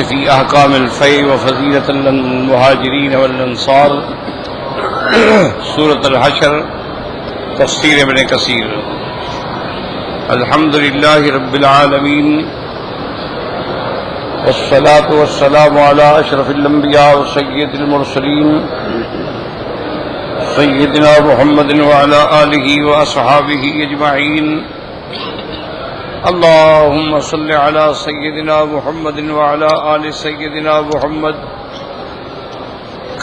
في أحكام الفيء وفضيلة للمهاجرين والأنصار سورة الحشر تفسیر ابن کثیر. الحمد لله رب العالمين والصلاة والسلام على أشرف الأنبياء وسيد المرسلين سيدنا محمد وعلى آله وأصحابه أجمعين. اللهم صل على سيدنا محمد وعلى آل سيدنا محمد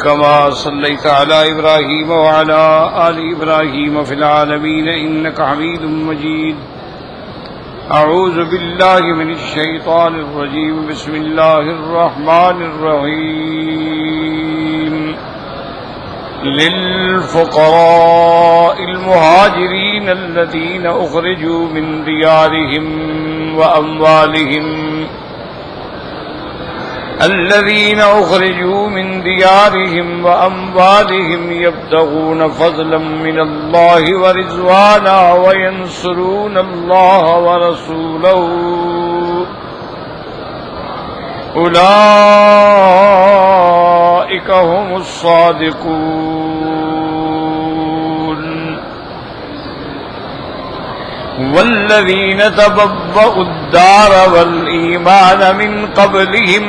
كما صليت على إبراهيم وعلى آل إبراهيم في العالمين إنك حميد مجيد. أعوذ بالله من الشيطان الرجيم. بسم الله الرحمن الرحيم. للفقراء المهاجرين الذين أخرجوا من ديارهم وأموالهم يبتغون فضلا من الله ورضوانا وينصرون الله ورسوله أولئك هم الصادقون. والذين تبوأوا الدار والإيمان من قبلهم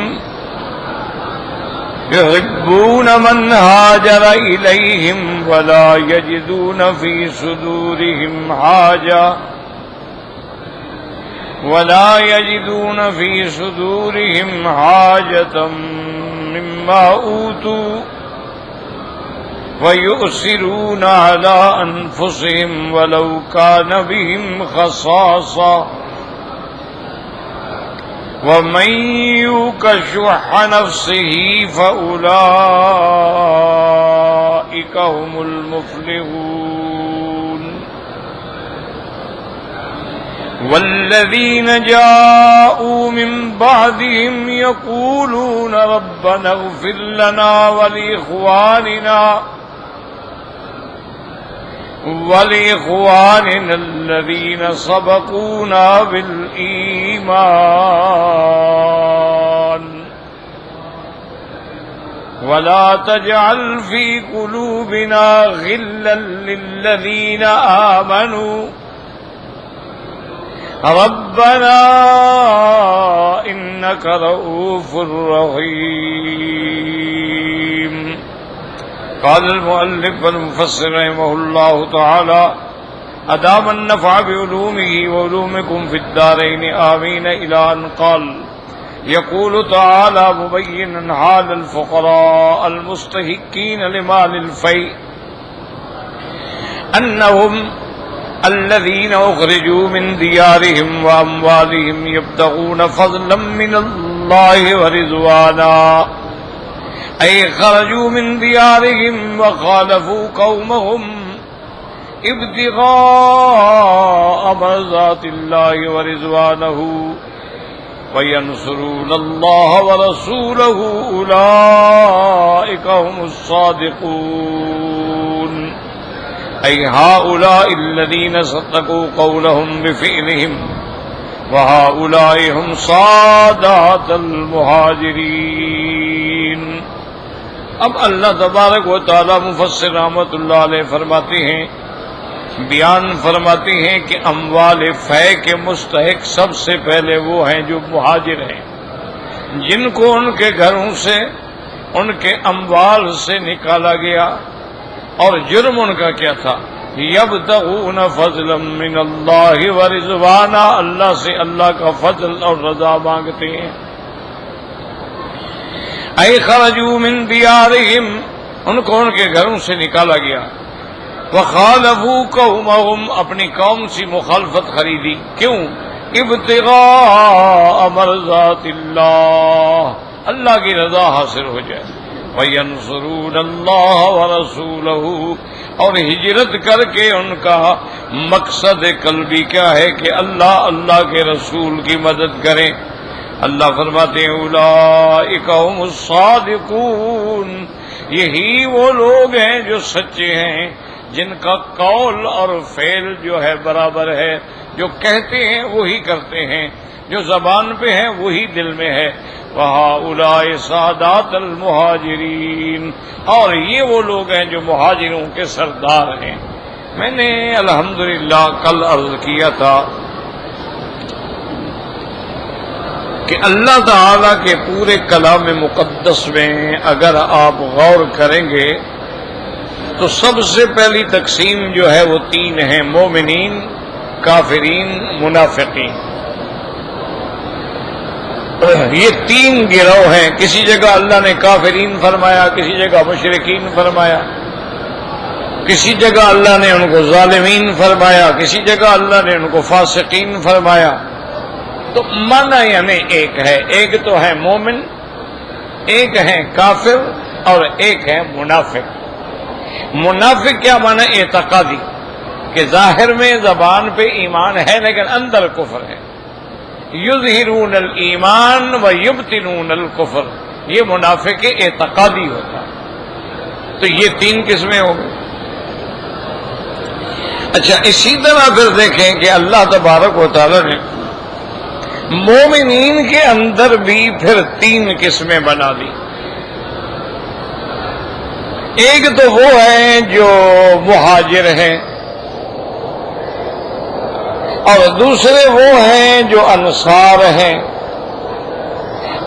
يحبون من هاجر إليهم ولا يجدون في صدورهم حاجة مما أوتوا ويؤثرون على أنفسهم ولو كان بهم خصاصة ومن يوق شح نفسه فأولئك هم المفلحون. والذين جاءوا من بعدهم يقولون ربنا اغفر لنا ولإخواننا الذين سبقونا بالإيمان ولا تجعل في قلوبنا غلا للذين آمنوا ربنا إنك رؤوف رحيم. قال المؤلف والمفسر رحمه الله تعالى أدام النفع بعلومه وعلومكم في الدارين آمين إلى أن قال يقول تعالى مبينا حال الفقراء المستحقين لمال الفيء أنهم الذين أخرجوا من ديارهم وأموالهم يبتغون فضلا من الله ورضوانا أي خرجوا من ديارهم وخالفوا قومهم ابتغاء مرضات الله ورضوانه وينصرون الله ورسوله أولئك هم الصادقون. أي هؤلاء الذين صدقوا قولهم بفعلهم وهؤلاء هم سادات المهاجرین. اب اللہ تبارک و تعالی مفسر رحمۃ اللہ علیہ فرماتے ہیں، بیان فرماتے ہیں کہ اموال فے کے مستحق سب سے پہلے وہ ہیں جو مہاجر ہیں، جن کو ان کے گھروں سے ان کے اموال سے نکالا گیا. اور جرم ان کا کیا تھا؟ یبتغون فضلا من اللہ ورضوانا، اللہ سے اللہ کا فضل اور رضا مانگتے ہیں. اے خرجوا من دیارہم، ان کو ان کے گھروں سے نکالا گیا. وخالفوا قومہم، اپنی قوم سے مخالفت خریدی. کیوں؟ ابتغاء مرضات اللہ، اللہ کی رضا حاصل ہو جائے. وَيَنْصُرُونَ اللَّهَ وَرَسُولَهُ، اور ہجرت کر کے ان کا مقصد قلبی کیا ہے کہ اللہ کے رسول کی مدد کریں. اللہ فرماتے ہیں اولئک هم الصادقون، یہی وہ لوگ ہیں جو سچے ہیں، جن کا قول اور فعل جو ہے برابر ہے، جو کہتے ہیں وہی کرتے ہیں، جو زبان پہ ہے وہی دل میں ہے. وَهَؤُلَاءِ سَادَاتُ الْمُهَاجِرِينَ، اور یہ وہ لوگ ہیں جو مہاجروں کے سردار ہیں۔ میں نے الحمدللہ کل عرض کیا تھا کہ اللہ تعالی کے پورے کلام مقدس میں اگر آپ غور کریں گے تو سب سے پہلی تقسیم جو ہے وہ تین ہے: مومنین، کافرین، منافقین۔ یہ تین گروہ ہیں۔ کسی جگہ اللہ نے کافرین فرمایا، کسی جگہ مشرکین فرمایا، کسی جگہ اللہ نے ان کو ظالمین فرمایا، کسی جگہ اللہ نے ان کو فاسقین فرمایا۔ تو معنی یعنی ایک ہے، ایک تو ہے مومن، ایک ہے کافر، اور ایک ہے منافق۔ منافق کیا معنی؟ اعتقادی، کہ ظاہر میں زبان پہ ایمان ہے لیکن اندر کفر ہے۔ یظہرون الایمان و یبطنون الکفر، یہ منافق اعتقادی ہوتا ہے۔ تو یہ تین قسمیں ہو گئی۔ اچھا، اسی طرح پھر دیکھیں کہ اللہ تبارک و تعالی نے مومنین کے اندر بھی پھر تین قسمیں بنا دی۔ ایک تو وہ ہیں جو مہاجر ہیں، اور دوسرے وہ ہیں جو انصار ہیں،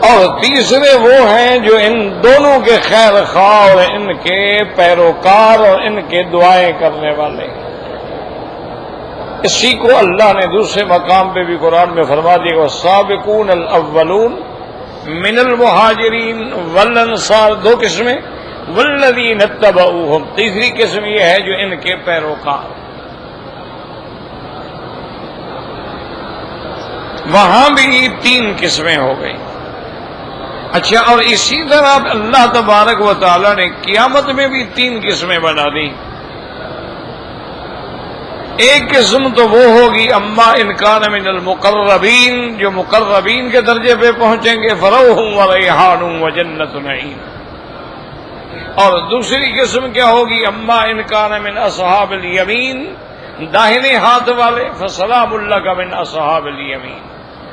اور تیسرے وہ ہیں جو ان دونوں کے خیر خواہ اور ان کے پیروکار اور ان کے دعائیں کرنے والے ہیں۔ اسی کو اللہ نے دوسرے مقام پہ بھی قرآن میں فرما دیا، والسابقون الاولون من المہاجرین والانصار، دو قسمیں، والذین اتبعوہم، تیسری قسم یہ ہے جو ان کے پیروکار۔ وہاں بھی تین قسمیں ہو گئی۔ اچھا، اور اسی طرح اللہ تبارک و تعالی نے قیامت میں بھی تین قسمیں بنا دی۔ ایک قسم تو وہ ہوگی اما ان کان من المقربین، جو مقربین کے درجے پہ پہنچیں گے، فروح و ریحان و جنت نعیم۔ اور دوسری قسم کیا ہوگی؟ اما ان کان من اصحاب الیمین، داہنے ہاتھ والے، فسلام لک من اصحاب الیمین،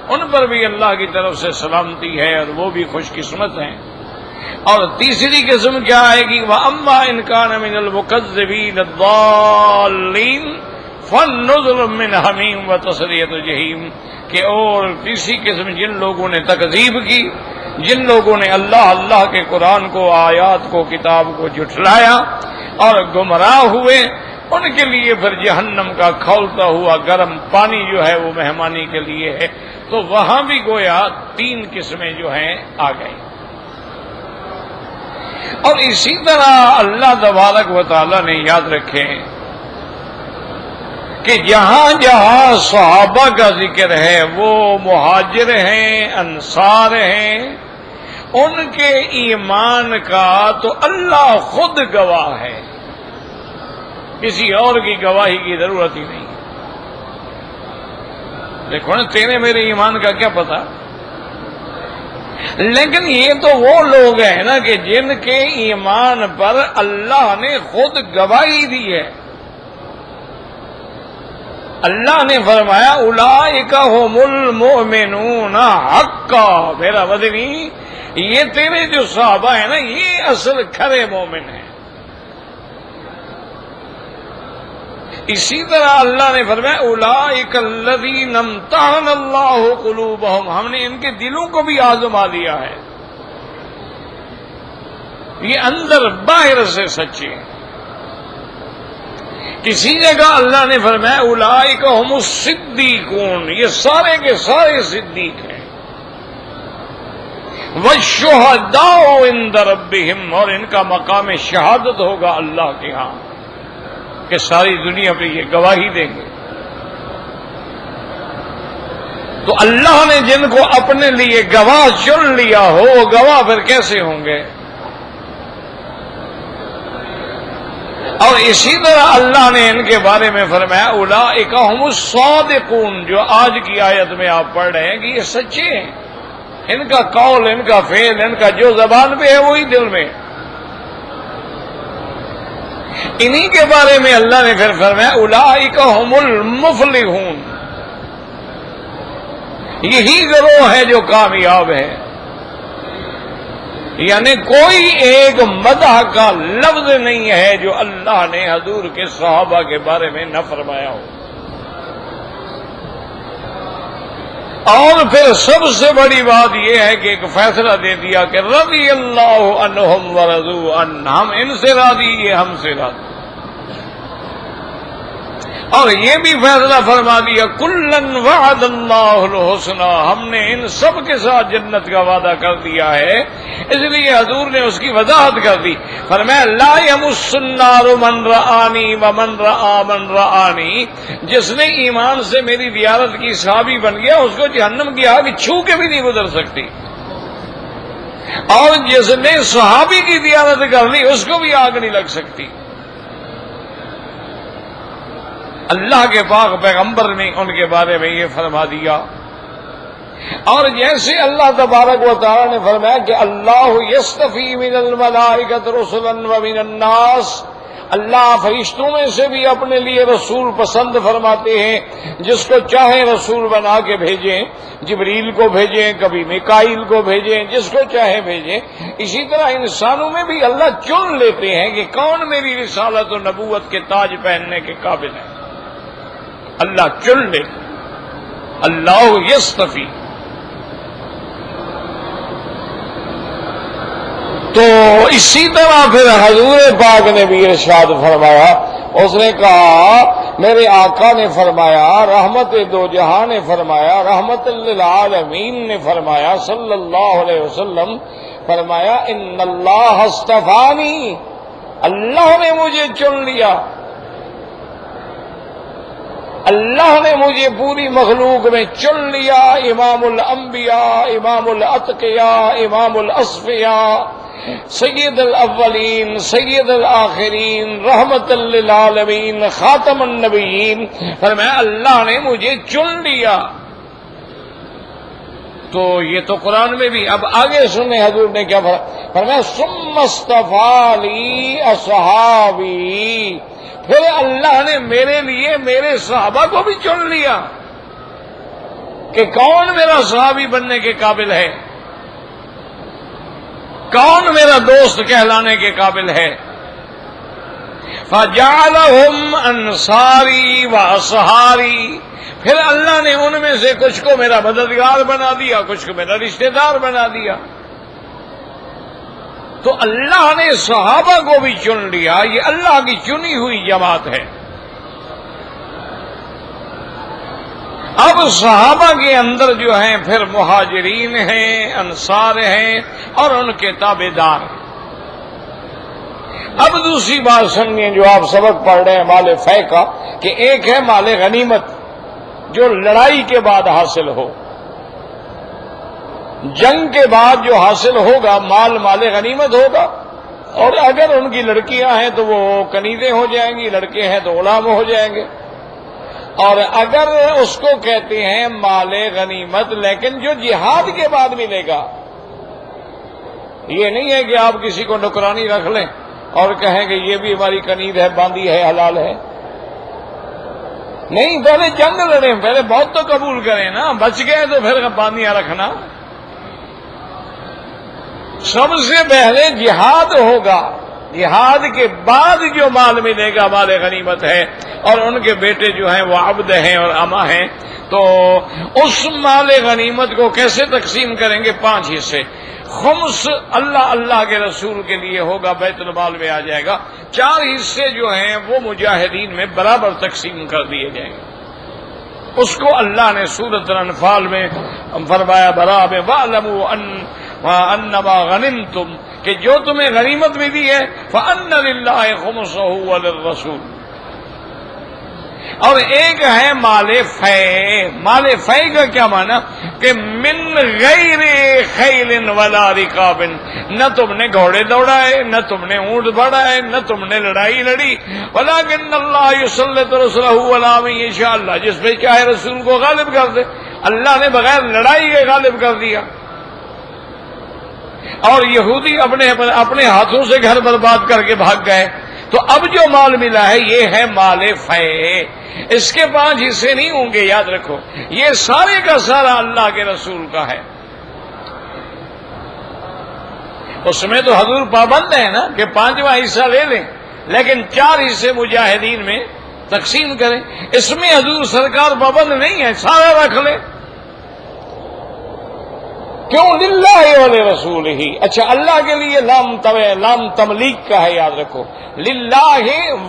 ان پر بھی اللہ کی طرف سے سلامتی ہے اور وہ بھی خوش قسمت ہیں۔ اور تیسری قسم کیا آئے گی؟ واما ان کان من المکذبین الضالین فَالنُّزُلٌ مِّنْ حَمِيمٍ وَتَصْلِيَةُ جَحِيمٍ، کہ اور تیسری قسم جن لوگوں نے تکذیب کی، جن لوگوں نے اللہ کے قرآن کو، آیات کو، کتاب کو جھٹلایا اور گمراہ ہوئے، ان کے لیے پھر جہنم کا کھولتا ہوا گرم پانی جو ہے وہ مہمانی کے لیے ہے۔ تو وہاں بھی گویا تین قسمیں جو ہیں آ گئی۔ اور اسی طرح اللہ تبارک و تعالی نے یاد رکھیں کہ جہاں جہاں صحابہ کا ذکر ہے، وہ مہاجر ہیں، انصار ہیں، ان کے ایمان کا تو اللہ خود گواہ ہے، کسی اور کی گواہی کی ضرورت ہی نہیں۔ دیکھو نا، تیرے میرے ایمان کا کیا پتہ؟ لیکن یہ تو وہ لوگ ہیں نا کہ جن کے ایمان پر اللہ نے خود گواہی دی ہے۔ اللہ نے فرمایا اولئک ھم المؤمنون حقا، میرا مدنی یہ تیرے جو صحابہ ہیں نا، یہ اصل کھرے مومن ہیں۔ اسی طرح اللہ نے فرمایا اولئک الذین امتحن اللہ قلوبہم، ہم نے ان کے دلوں کو بھی آزما لیا ہے، یہ اندر باہر سے سچے ہیں۔ کسی جگہ اللہ نے فرمایا اولئک ھم الصدیقون، یہ سارے کے سارے صدیق ہیں۔ والشہداء عند ربہم، اور ان کا مقام شہادت ہوگا اللہ کے ہاں، کہ ساری دنیا پہ یہ گواہی دیں گے۔ تو اللہ نے جن کو اپنے لیے گواہ چن لیا ہو، وہ گواہ پھر کیسے ہوں گے؟ اور اسی طرح اللہ نے ان کے بارے میں فرمایا اولئک ھم الصادقون، جو آج کی آیت میں آپ پڑھ رہے ہیں کہ یہ سچے ہیں، ان کا قول، ان کا فعل، ان کا جو زبان پہ ہے وہی دل میں۔ انہی کے بارے میں اللہ نے پھر فرمایا اولئک ھم المفلحون، یہی گروہ ہے جو کامیاب ہے۔ یعنی کوئی ایک مدح کا لفظ نہیں ہے جو اللہ نے حضور کے صحابہ کے بارے میں نہ فرمایا ہو. اور پھر سب سے بڑی بات یہ ہے کہ ایک فیصلہ دے دیا کہ رضی اللہ عنہم ورضوا عنہ، ہم ان سے راضی، یہ ہم سے راضی. اور یہ بھی فیصلہ فرما دیا کلن وعد اللہ الحسنی، ہم نے ان سب کے ساتھ جنت کا وعدہ کر دیا ہے. اس لیے حضور نے اس کی وضاحت کر دی، فرمایا لا یمس النار من رآنی ومن رآ من رآنی، جس نے ایمان سے میری زیارت کی صحابی بن گیا اس کو جہنم کی آگ چھو کے بھی نہیں گزر سکتی، اور جس نے صحابی کی زیارت کر لی اس کو بھی آگ نہیں لگ سکتی. اللہ کے پاک پیغمبر نے ان کے بارے میں یہ فرما دیا. اور جیسے اللہ تبارک و تعالی نے فرمایا کہ اللہ یصطفی من الملائکۃ رسلا ومن الناس، اللہ فرشتوں میں سے بھی اپنے لیے رسول پسند فرماتے ہیں، جس کو چاہے رسول بنا کے بھیجیں، جبریل کو بھیجیں، کبھی میکائیل کو بھیجیں، جس کو چاہے بھیجیں. اسی طرح انسانوں میں بھی اللہ چن لیتے ہیں کہ کون میری رسالت و نبوت کے تاج پہننے کے قابل ہے. اللہ چن لے، اللہ یصطفی. تو اسی طرح پھر حضور پاک نے بھی ارشاد فرمایا، اس نے کہا میرے آقا نے فرمایا، رحمت دو جہاں نے فرمایا، رحمت للعالمین نے فرمایا، صلی اللہ علیہ وسلم فرمایا ان اللہ اصطفانی، اللہ نے مجھے چن لیا، اللہ نے مجھے پوری مخلوق میں چن لیا. امام الانبیاء، امام الاتقیاء، امام الاصفیاء، سید الاولین، سید الآخرین، رحمت للعالمین، خاتم النبیین، فرمایا اللہ نے مجھے چن لیا. تو یہ تو قرآن میں بھی. اب آگے سنیں حضور نے کیا فرمایا، ثم اصطفیٰ لی اصحابی، پھر اللہ نے میرے لیے میرے صحابہ کو بھی چن لیا کہ کون میرا صحابی بننے کے قابل ہے، کون میرا دوست کہلانے کے قابل ہے. فجعلہم انصاری واصحاری، پھر اللہ نے ان میں سے کچھ کو میرا مددگار بنا دیا، کچھ کو میرا رشتہ دار بنا دیا. تو اللہ نے صحابہ کو بھی چن لیا، یہ اللہ کی چنی ہوئی جماعت ہے. اب صحابہ کے اندر جو ہیں پھر مہاجرین ہیں، انصار ہیں اور ان کے تابع دار. اب دوسری بات سنیے جو آپ سبق پڑھ رہے ہیں مال فے کا، کہ ایک ہے مال غنیمت جو لڑائی کے بعد حاصل ہو، جنگ کے بعد جو حاصل ہوگا مال غنیمت ہوگا. اور اگر ان کی لڑکیاں ہیں تو وہ کنیزیں ہو جائیں گی، لڑکے ہیں تو غلام ہو جائیں گے. اور اگر اس کو کہتے ہیں مال غنیمت، لیکن جو جہاد کے بعد ملے گا، یہ نہیں ہے کہ آپ کسی کو نوکرانی رکھ لیں اور کہیں کہ یہ بھی ہماری کنیز ہے، باندھی ہے، حلال ہے. نہیں، پہلے جنگ لڑیں، پہلے بہت تو قبول کریں نا، بچ گئے تو پھر باندیاں رکھنا. سب سے پہلے جہاد ہوگا، جہاد کے بعد جو مال ملے گا مال غنیمت ہے. اور ان کے بیٹے جو ہیں وہ عبد ہیں اور اما ہیں. تو اس مال غنیمت کو کیسے تقسیم کریں گے؟ 5 حصے. خمس اللہ کے رسول کے لیے ہوگا، بیت المال میں آ جائے گا. 4 حصے جو ہیں وہ مجاہدین میں برابر تقسیم کر دیے جائیں گے. اس کو اللہ نے سورۃ الانفال میں فرمایا، برا میں وَاعْلَمُوا أَنَّمَا غَنِمْتُمْ، کہ جو تمہیں غنیمت ملی ہے فَأَنَّ لِلَّهِ خُمُسَهُ وَلِلرَّسُولِ. اور ایک ہے مال فے. مال فے کا کیا معنی؟ کہ من غیر خیل ولا رکاب، نہ تم نے گھوڑے دوڑائے، نہ تم نے اونٹ بڑھائے، نہ تم نے لڑائی لڑی. ولکن اللہ یسلط رسلہ علی من یشاء، اللہ جس پہ چاہے رسول کو غالب کر دے. اللہ نے بغیر لڑائی کے غالب کر دیا. اور یہودی اپنے ہاتھوں سے گھر برباد کر کے بھاگ گئے. تو اب جو مال ملا ہے یہ ہے مال فے. اس کے 5 حصے نہیں ہوں گے، یاد رکھو. یہ سارے کا سارا اللہ کے رسول کا ہے. اس میں تو حضور پابند ہے نا کہ 5واں حصہ لے لیں، لیکن 4 حصے مجاہدین میں تقسیم کریں، اس میں حضور سرکار پابند نہیں ہے، سارا رکھ لیں۔ کیوں؟ للہ ولرسولہ۔ اچھا، اللہ کے لیے لام تملیک کا ہے، یاد رکھو، للہ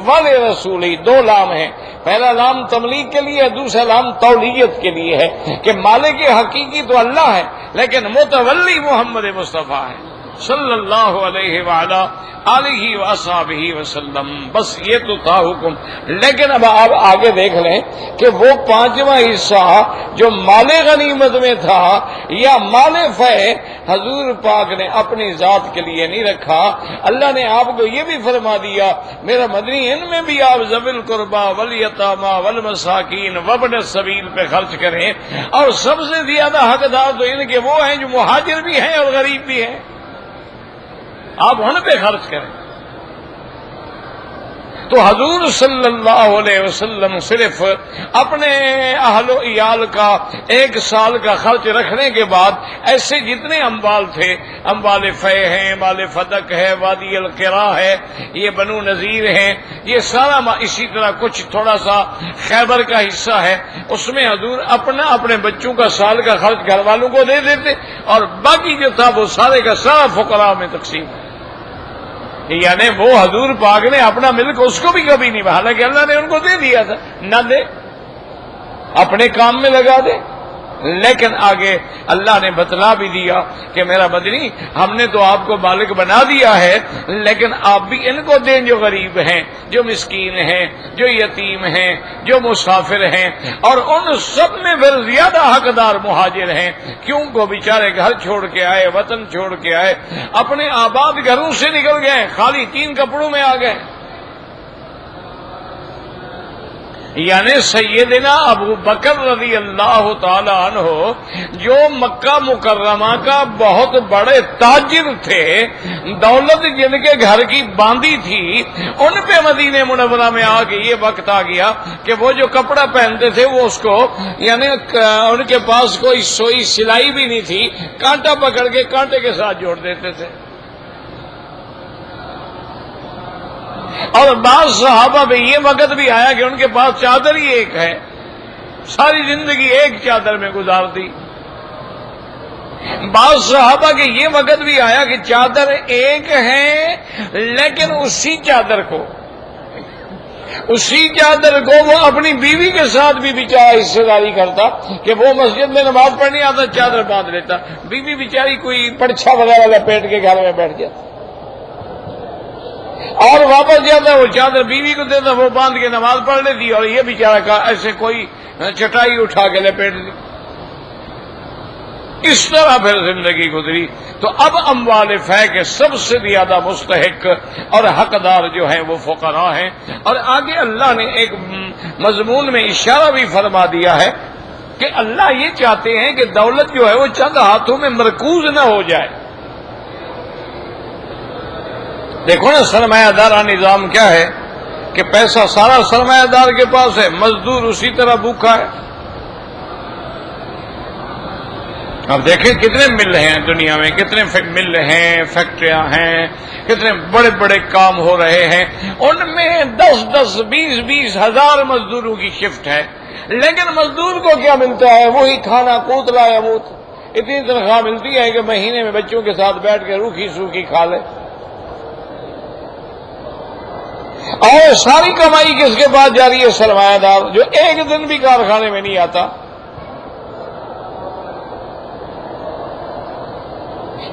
ولرسولہ 2 لام ہیں، پہلا لام تملیک کے لیے، دوسرا لام تولیت کے لیے ہے کہ مالک حقیقی تو اللہ ہے لیکن متولی محمد مصطفیٰ ہے صلی اللہ علیہ وعلا آلہ واصحابہ وسلم۔ بس یہ تو تھا حکم۔ لیکن اب آپ آگے دیکھ لیں کہ وہ 5واں حصہ جو مال غنیمت میں تھا یا مال فے، حضور پاک نے اپنی ذات کے لیے نہیں رکھا، اللہ نے آپ کو یہ بھی فرما دیا میرا مدنی ان میں بھی آپ ذوی القربیٰ والیتامیٰ والمساکین وابن السبیل پہ خرچ کریں، اور سب سے زیادہ حقدار تو ان کے وہ ہیں جو مہاجر بھی ہیں اور غریب بھی ہیں، آپ ان پہ خرچ کریں۔ تو حضور صلی اللہ علیہ وسلم صرف اپنے اہل و عیال کا 1 سال کا خرچ رکھنے کے بعد ایسے جتنے اموال تھے، اموال فے ہیں، مال فتق ہے، وادی القرا ہے، یہ بنو نذیر ہیں، یہ سارا اسی طرح کچھ تھوڑا سا خیبر کا حصہ ہے، اس میں حضور اپنے بچوں کا سال کا خرچ گھر والوں کو دے دیتے، اور باقی جو تھا وہ سارے کا سارا فقراء میں تقسیم ہے۔ یعنی وہ حضور پاک نے اپنا ملک اس کو بھی کبھی نہیں، حالانکہ اللہ نے ان کو دے دیا تھا، نہ دے اپنے کام میں لگا دے، لیکن آگے اللہ نے بتلا بھی دیا کہ میرا مدنی ہم نے تو آپ کو مالک بنا دیا ہے، لیکن آپ بھی ان کو دیں جو غریب ہیں، جو مسکین ہیں، جو یتیم ہیں، جو مسافر ہیں، اور ان سب میں پھر زیادہ حقدار مہاجر ہیں، کیوں کو بیچارے گھر چھوڑ کے آئے، وطن چھوڑ کے آئے، اپنے آباد گھروں سے نکل گئے، خالی 3 کپڑوں میں آ گئے۔ یعنی سیدنا ابو بکر رضی اللہ تعالی عنہ جو مکہ مکرمہ کا بہت بڑے تاجر تھے، دولت جن کے گھر کی باندھی تھی، ان پہ مدینہ منورہ میں آ کے یہ وقت آ گیا کہ وہ جو کپڑا پہنتے تھے وہ اس کو، یعنی ان کے پاس کوئی سوئی سلائی بھی نہیں تھی، کانٹا پکڑ کے کانٹے کے ساتھ جوڑ دیتے تھے۔ اور بعض صحابہ میں یہ وقت بھی آیا کہ ان کے پاس چادر ہی ایک ہے، ساری زندگی ایک چادر میں گزار دی۔ بعض صحابہ کے یہ وقت بھی آیا کہ چادر ایک ہے، لیکن اسی چادر کو وہ اپنی بیوی کے ساتھ بھی بیچارہ حصے داری کرتا کہ وہ مسجد میں نماز پڑھنے آتا، چادر باندھ لیتا، بیوی بیچاری کوئی پرچھا وغیرہ لپیٹ کے گھر میں بیٹھ جاتا، اور واپس جاتا وہ چادر بیوی کو دیتا، وہ باندھ کے نماز پڑھ لیتی، اور یہ بیچارہ ایسے کوئی چٹائی اٹھا کے لپیٹ دی۔ اس طرح پھر زندگی گزری۔ تو اب اموال فے کے سب سے زیادہ مستحق اور حقدار جو ہیں وہ فقراء ہیں، اور آگے اللہ نے ایک مضمون میں اشارہ بھی فرما دیا ہے کہ اللہ یہ چاہتے ہیں کہ دولت جو ہے وہ چند ہاتھوں میں مرکوز نہ ہو جائے۔ دیکھو نا سرمایہ دارہ نظام کیا ہے کہ پیسہ سارا سرمایہ دار کے پاس ہے، مزدور اسی طرح بھوکا ہے۔ اب دیکھیں کتنے مل ہیں دنیا میں، کتنے مل ہیں، فیکٹریاں ہیں، کتنے بڑے بڑے کام ہو رہے ہیں، ان میں 10-10 20-20 ہزار مزدوروں کی شفٹ ہے، لیکن مزدور کو کیا ملتا ہے؟ وہی کھانا کوتلا یا موت، اتنی تنخواہ ملتی ہے کہ مہینے میں بچوں کے ساتھ بیٹھ کے روکھی سوکھی کھا لے، اور ساری کمائی کس کے پاس جا رہی ہے؟ سرمایہ دار، جو ایک دن بھی کارخانے میں نہیں آتا۔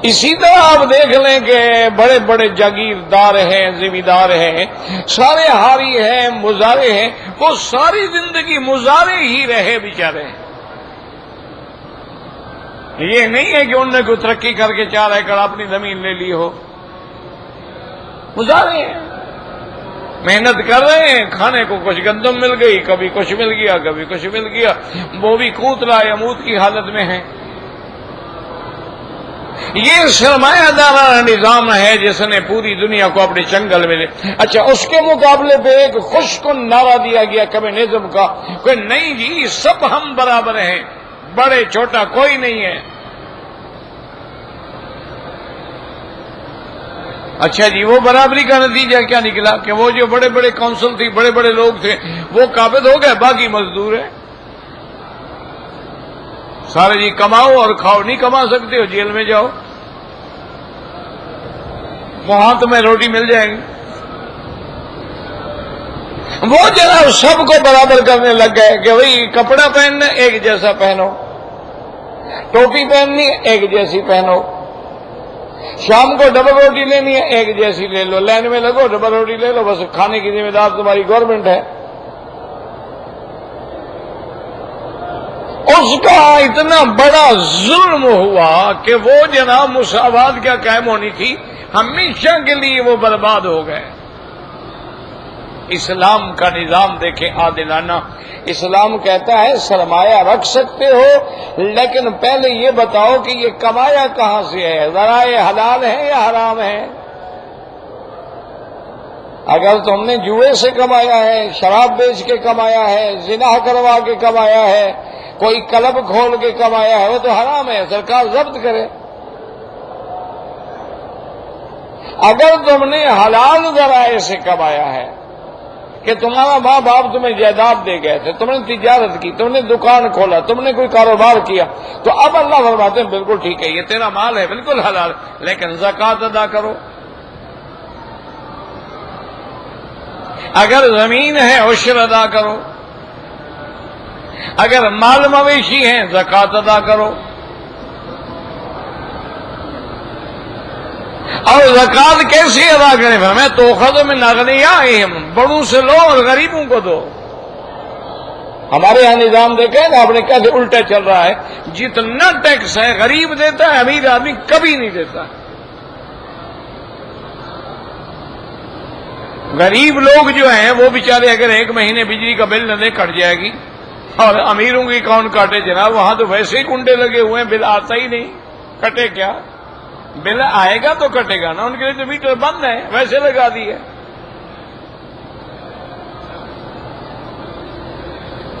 اسی طرح آپ دیکھ لیں کہ بڑے بڑے جاگیردار ہیں، زمیندار ہیں، سارے ہاری ہیں، مزارے ہیں، وہ ساری زندگی مزارے ہی رہے بیچارے۔ یہ نہیں ہے کہ انہوں نے کوئی ترقی کر کے 4 ایکڑ اپنی زمین لے لی ہو، مزارے ہیں، محنت کر رہے ہیں، کھانے کو کچھ گندم مل گئی، کبھی کچھ مل گیا، کبھی کچھ مل گیا، وہ بھی کوتلا یا موت کی حالت میں ہیں۔ یہ سرمایہ دارانہ نظام ہے جس نے پوری دنیا کو اپنے چنگل میں لے۔ اچھا، اس کے مقابلے پہ ایک خوش کن نعرہ دیا گیا کمیونزم کا کہ نہیں جی سب ہم برابر ہیں، بڑے چھوٹا کوئی نہیں ہے۔ اچھا جی، وہ برابری کا نتیجہ کیا نکلا کہ وہ جو بڑے بڑے کونسل تھی، بڑے بڑے لوگ تھے، وہ قابض ہو گئے، باقی مزدور ہیں سارے جی کماؤ اور کھاؤ، نہیں کما سکتے ہو جیل میں جاؤ، وہاں تمہیں روٹی مل جائے گی۔ وہ جناب سب کو برابر کرنے لگ گئے کہ بھئی کپڑا پہننا ایک جیسا پہنو، ٹوپی پہننی ایک جیسی پہنو، شام کو ڈبل روٹی لینی ہے ایک جیسی لے لو، لائن میں لگو ڈبل روٹی لے لو، بس کھانے کی ذمہ دار تمہاری گورنمنٹ ہے۔ اس کا اتنا بڑا ظلم ہوا کہ وہ جناب مساوات کیا قائم ہونی تھی، ہمیشہ کے لیے وہ برباد ہو گئے۔ اسلام کا نظام دیکھیں عادلانہ، اسلام کہتا ہے سرمایہ رکھ سکتے ہو، لیکن پہلے یہ بتاؤ کہ یہ کمایا کہاں سے ہے، ذرائع حلال ہے یا حرام ہے؟ اگر تم نے جوئے سے کمایا ہے، شراب بیچ کے کمایا ہے، زنا کروا کے کمایا ہے، کوئی کلب کھول کے کمایا ہے، وہ تو حرام ہے، سرکار ضبط کرے۔ اگر تم نے حلال ذرائع سے کمایا ہے کہ تمہارا ماں باپ تمہیں جائیداد دے گئے تھے، تم نے تجارت کی، تم نے دکان کھولا، تم نے کوئی کاروبار کیا، تو اب اللہ فرماتے ہیں بالکل ٹھیک ہے، یہ تیرا مال ہے، بالکل حلال، لیکن زکوٰۃ ادا کرو۔ اگر زمین ہے عشر ادا کرو، اگر مال مویشی ہیں زکوٰۃ ادا کرو، اور زکوٰۃ کیسے ادا کریں؟ ہمیں توخذ من اغنیائہم، بڑوں سے لو اور غریبوں کو دو۔ ہمارے یہاں نظام دیکھیں نا آپ نے کیسے الٹا چل رہا ہے، جتنا ٹیکس ہے غریب دیتا ہے، امیر آدمی کبھی نہیں دیتا۔ غریب لوگ جو ہیں وہ بیچارے اگر ایک مہینے بجلی کا بل نہ دے کٹ جائے گی، اور امیروں کی کون کاٹے جناب، وہاں تو ویسے ہی کنڈے لگے ہوئے ہیں، بل آتا ہی نہیں، کٹے کیا؟ بل آئے گا تو کٹے گا نا، ان کے لیے تو میٹر بند ہے، ویسے لگا دیے۔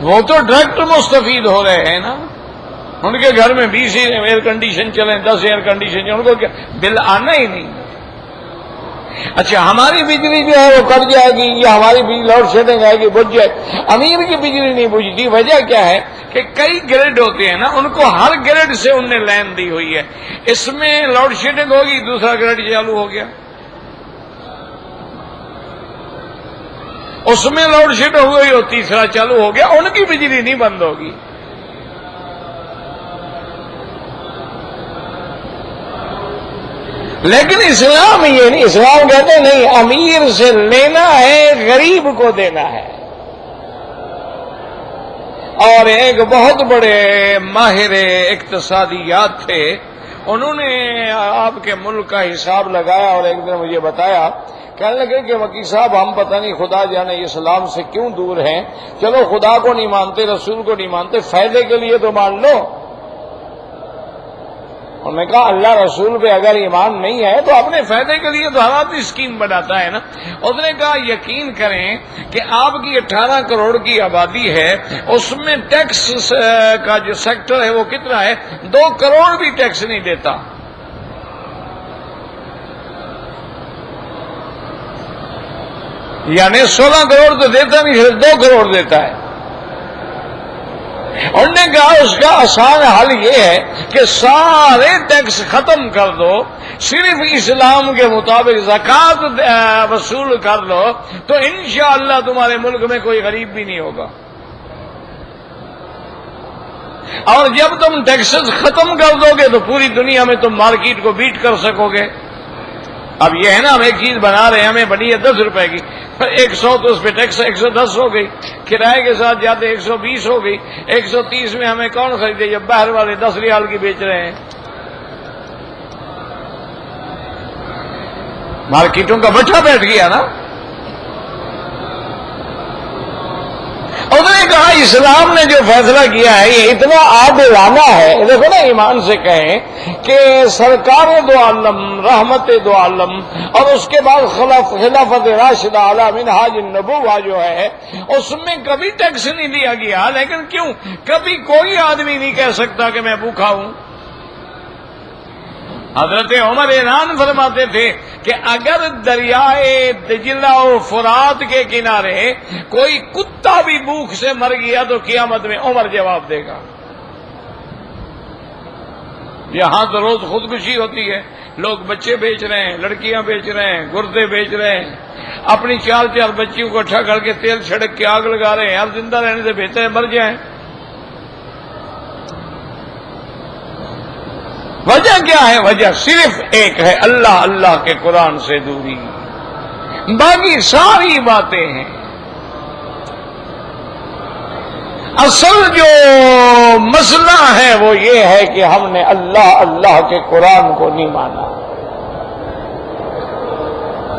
وہ تو ڈائریکٹ مستفید ہو رہے ہیں نا، ان کے گھر میں 20 ایئر کنڈیشن چلیں، 10 ایئر کنڈیشن چلیں، ان کو کیا بل آنا ہی نہیں۔ اچھا ہماری بجلی جو ہے وہ کٹ جائے گی، یا ہماری بجلی لوڈ شیڈنگ آئے گی بجھ جائے، امیر کی بجلی نہیں بجھتی، وجہ کیا ہے کہ کئی گریڈ ہوتے ہیں نا، ان کو ہر گریڈ سے ان نے لائن دی ہوئی ہے، اس میں لوڈ شیڈنگ ہوگی دوسرا گریڈ چالو ہو گیا، اس میں لوڈ شیڈنگ ہو گئی اور تیسرا چالو ہو گیا، ان کی بجلی نہیں بند ہوگی۔ لیکن اسلام یہ نہیں، اسلام کہتے ہیں نہیں، امیر سے لینا ہے، غریب کو دینا ہے۔ اور ایک بہت بڑے ماہر اقتصادیات تھے، انہوں نے آپ کے ملک کا حساب لگایا اور ایک دن مجھے بتایا، کہنے لگے کہ وکیل صاحب ہم پتہ نہیں خدا جانے اسلام سے کیوں دور ہیں، چلو خدا کو نہیں مانتے، رسول کو نہیں مانتے، فائدے کے لیے تو مان لو۔ انہوں نے کہا اللہ رسول پہ اگر ایمان نہیں ہے تو اپنے فائدے کے لیے تو ہر آدمی اسکیم بناتا ہے نا۔ اس نے کہا یقین کریں کہ آپ کی 18 کروڑ کی آبادی ہے، اس میں ٹیکس کا جو سیکٹر ہے وہ کتنا ہے، 2 کروڑ بھی ٹیکس نہیں دیتا۔ یعنی 16 کروڑ تو دیتا نہیں، صرف 2 کروڑ دیتا ہے۔ انہوں نے کہا اس کا آسان حل یہ ہے کہ سارے ٹیکس ختم کر دو، صرف اسلام کے مطابق زکوٰۃ وصول کر لو، تو انشاءاللہ تمہارے ملک میں کوئی غریب بھی نہیں ہوگا۔ اور جب تم ٹیکسز ختم کر دو گے تو پوری دنیا میں تم مارکیٹ کو بیٹ کر سکو گے۔ اب یہ ہے نا ہم ایک چیز بنا رہے ہیں، ہمیں بنی ہے 10 روپے کی، 100 تو اس پہ ٹیکس 110 ہو گئی، کرائے کے ساتھ جاتے 120 ہو گئی، 130 میں ہمیں کون خریدے جب باہر والے 10 ریال کی بیچ رہے ہیں؟ مارکیٹوں کا بٹھا بیٹھ گیا نا۔ انہوں نے کہا اسلام نے جو فیصلہ کیا ہے یہ اتنا عادلانہ ہے، دیکھو نا ایمان سے کہیں کہ سرکار دو عالم، رحمت دو عالم، اور اس کے بعد خلافت راشدہ علی منہاج النبوہ جو ہے، اس میں کبھی ٹیکس نہیں دیا گیا، لیکن کیوں؟ کبھی کوئی آدمی نہیں کہہ سکتا کہ میں بھوکا ہوں۔ حضرت عمر اعلان فرماتے تھے کہ اگر دریائے دجلہ و فرات کے کنارے کوئی کتا بھی بھوک سے مر گیا تو قیامت میں عمر جواب دے گا. یہاں تو روز خودکشی ہوتی ہے، لوگ بچے بیچ رہے ہیں، لڑکیاں بیچ رہے ہیں، گردے بیچ رہے ہیں، اپنی 4 بچیوں کو اٹھا کر کے تیل چھڑک کے آگ لگا رہے ہیں. اب زندہ رہنے سے بہتر ہے مر جائیں. وجہ کیا ہے؟ وجہ صرف ایک ہے، اللہ کے قرآن سے دوری. باقی ساری باتیں ہیں. اصل جو مسئلہ ہے وہ یہ ہے کہ ہم نے اللہ کے قرآن کو نہیں مانا.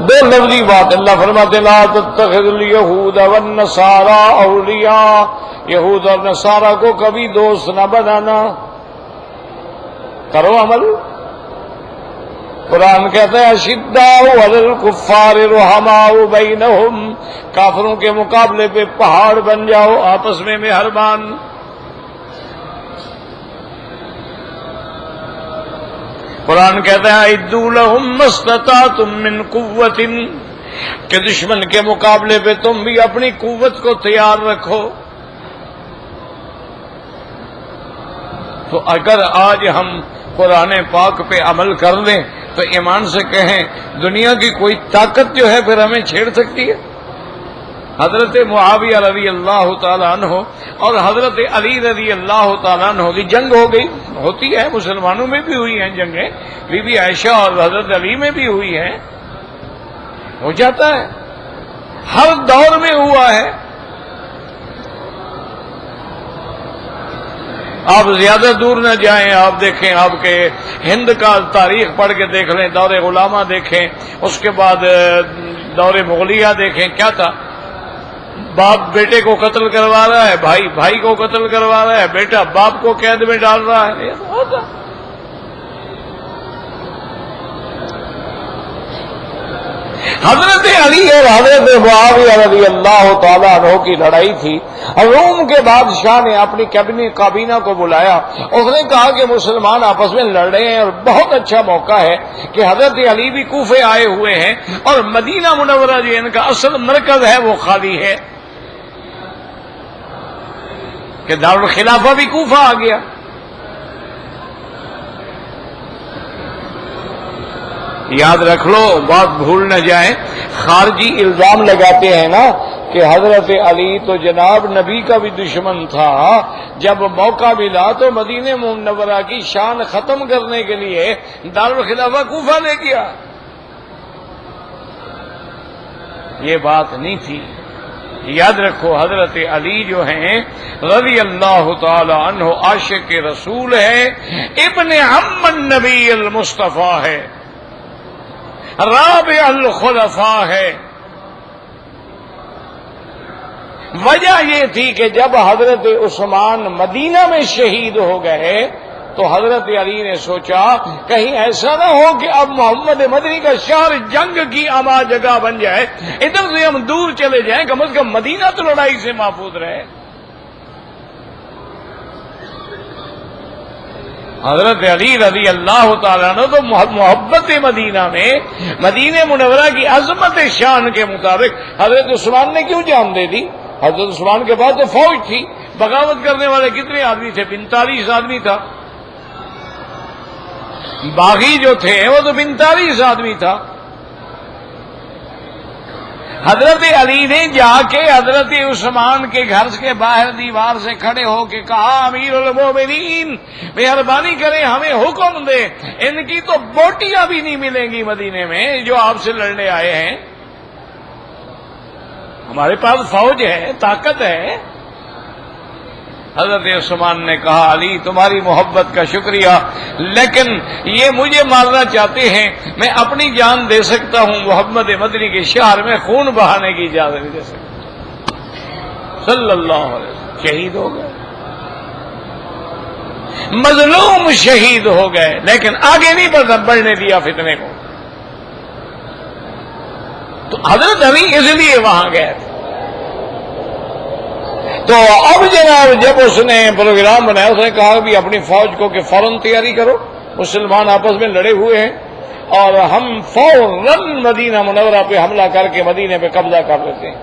2 لفظی بات اللہ فرماتے لا تتخذوا اليهود والنصارى اولیاء، یہود اور نصارہ کو کبھی دوست نہ بنانا. کرو عمل. قرآن کہتا ہے اشداء علی الکفار رحماء بینہم، کافروں کے مقابلے پہ پہاڑ بن جاؤ، آپس میں مہربان. قرآن کہتا ہے اعدوا لہم ما استطعتم من قوۃ، کہ دشمن کے مقابلے پہ تم بھی اپنی قوت کو تیار رکھو. تو اگر آج ہم قرآن پاک پہ عمل کر لیں تو ایمان سے کہیں دنیا کی کوئی طاقت جو ہے پھر ہمیں چھیڑ سکتی ہے؟ حضرت معاویہ رضی اللہ تعالیٰ عنہ اور حضرت علی رضی اللہ تعالیٰ عنہ کی جنگ ہو گئی. ہوتی ہے، مسلمانوں میں بھی ہوئی ہیں جنگیں، بی بی عائشہ اور حضرت علی میں بھی ہوئی ہیں. ہو جاتا ہے، ہر دور میں ہوا ہے. آپ زیادہ دور نہ جائیں، آپ دیکھیں، آپ کے ہند کا تاریخ پڑھ کے دیکھ لیں، دور غلامہ دیکھیں، اس کے بعد دور مغلیہ دیکھیں. کیا تھا؟ باپ بیٹے کو قتل کروا رہا ہے، بھائی بھائی کو قتل کروا رہا ہے، بیٹا باپ کو قید میں ڈال رہا ہے. یہ تو ہوتا. حضرت علی اور حضرت معاویہ رضی اللہ تعالیٰ عنہ کی لڑائی تھی. روم کے بادشاہ نے اپنی کابینہ کو بلایا. اس نے کہا کہ مسلمان آپس میں لڑ رہے ہیں اور بہت اچھا موقع ہے کہ حضرت علی بھی کوفے آئے ہوئے ہیں اور مدینہ منورہ جو ان کا اصل مرکز ہے وہ خالی ہے، کہ دارالخلافہ بھی کوفہ آ گیا. یاد رکھ لو، بات بھول نہ جائیں. خارجی الزام لگاتے ہیں نا کہ حضرت علی تو جناب نبی کا بھی دشمن تھا، جب موقع ملا تو مدینہ منورہ کی شان ختم کرنے کے لیے دارالخلافہ کوفہ لے گیا. یہ بات نہیں تھی. یاد رکھو حضرت علی جو ہیں رضی اللہ تعالی عنہ عاشق رسول ہے، ابن عم النبی المصطفیٰ ہے، رابع الخلفاء ہے. وجہ یہ تھی کہ جب حضرت عثمان مدینہ میں شہید ہو گئے تو حضرت علی نے سوچا کہیں ایسا نہ ہو کہ اب محمد مدنی کا شہر جنگ کی اما جگہ بن جائے، ادھر سے ہم دور چلے جائیں، کم از کم مدینہ تو لڑائی سے محفوظ رہے. حضرت علی رضی اللہ تعالیٰ عنہ تو محبت مدینہ میں مدینہ منورہ کی عظمت شان کے مطابق حضرت عثمان نے کیوں جان دے دی؟ حضرت عثمان کے بعد تو فوج تھی. بغاوت کرنے والے کتنے آدمی تھے؟ 45 آدمی تھا. باغی جو تھے وہ تو 45 آدمی تھا. حضرت علی نے جا کے حضرت عثمان کے گھر کے باہر دیوار سے کھڑے ہو کے کہا امیر المومنین مہربانی کریں ہمیں حکم دے، ان کی تو بوٹیاں بھی نہیں ملیں گی مدینے میں جو آپ سے لڑنے آئے ہیں. ہمارے پاس فوج ہے، طاقت ہے. حضرت عثمان نے کہا علی تمہاری محبت کا شکریہ، لیکن یہ مجھے مارنا چاہتے ہیں، میں اپنی جان دے سکتا ہوں، محمد مدنی کے شہر میں خون بہانے کی اجازت نہیں دے سکتا. صلی اللہ علیہ وسلم شہید ہو گئے، مظلوم شہید ہو گئے، لیکن آگے نہیں بڑھنے دیا فتنے کو. تو حضرت علی اس لیے وہاں گئے تھے. تو اب جناب جب اس نے پروگرام بنایا اس نے کہا بھی اپنی فوج کو کہ فوراً تیاری کرو. مسلمان آپس میں لڑے ہوئے ہیں اور ہم فوراً مدینہ منورہ پہ حملہ کر کے مدینے پہ قبضہ کر لیتے ہیں.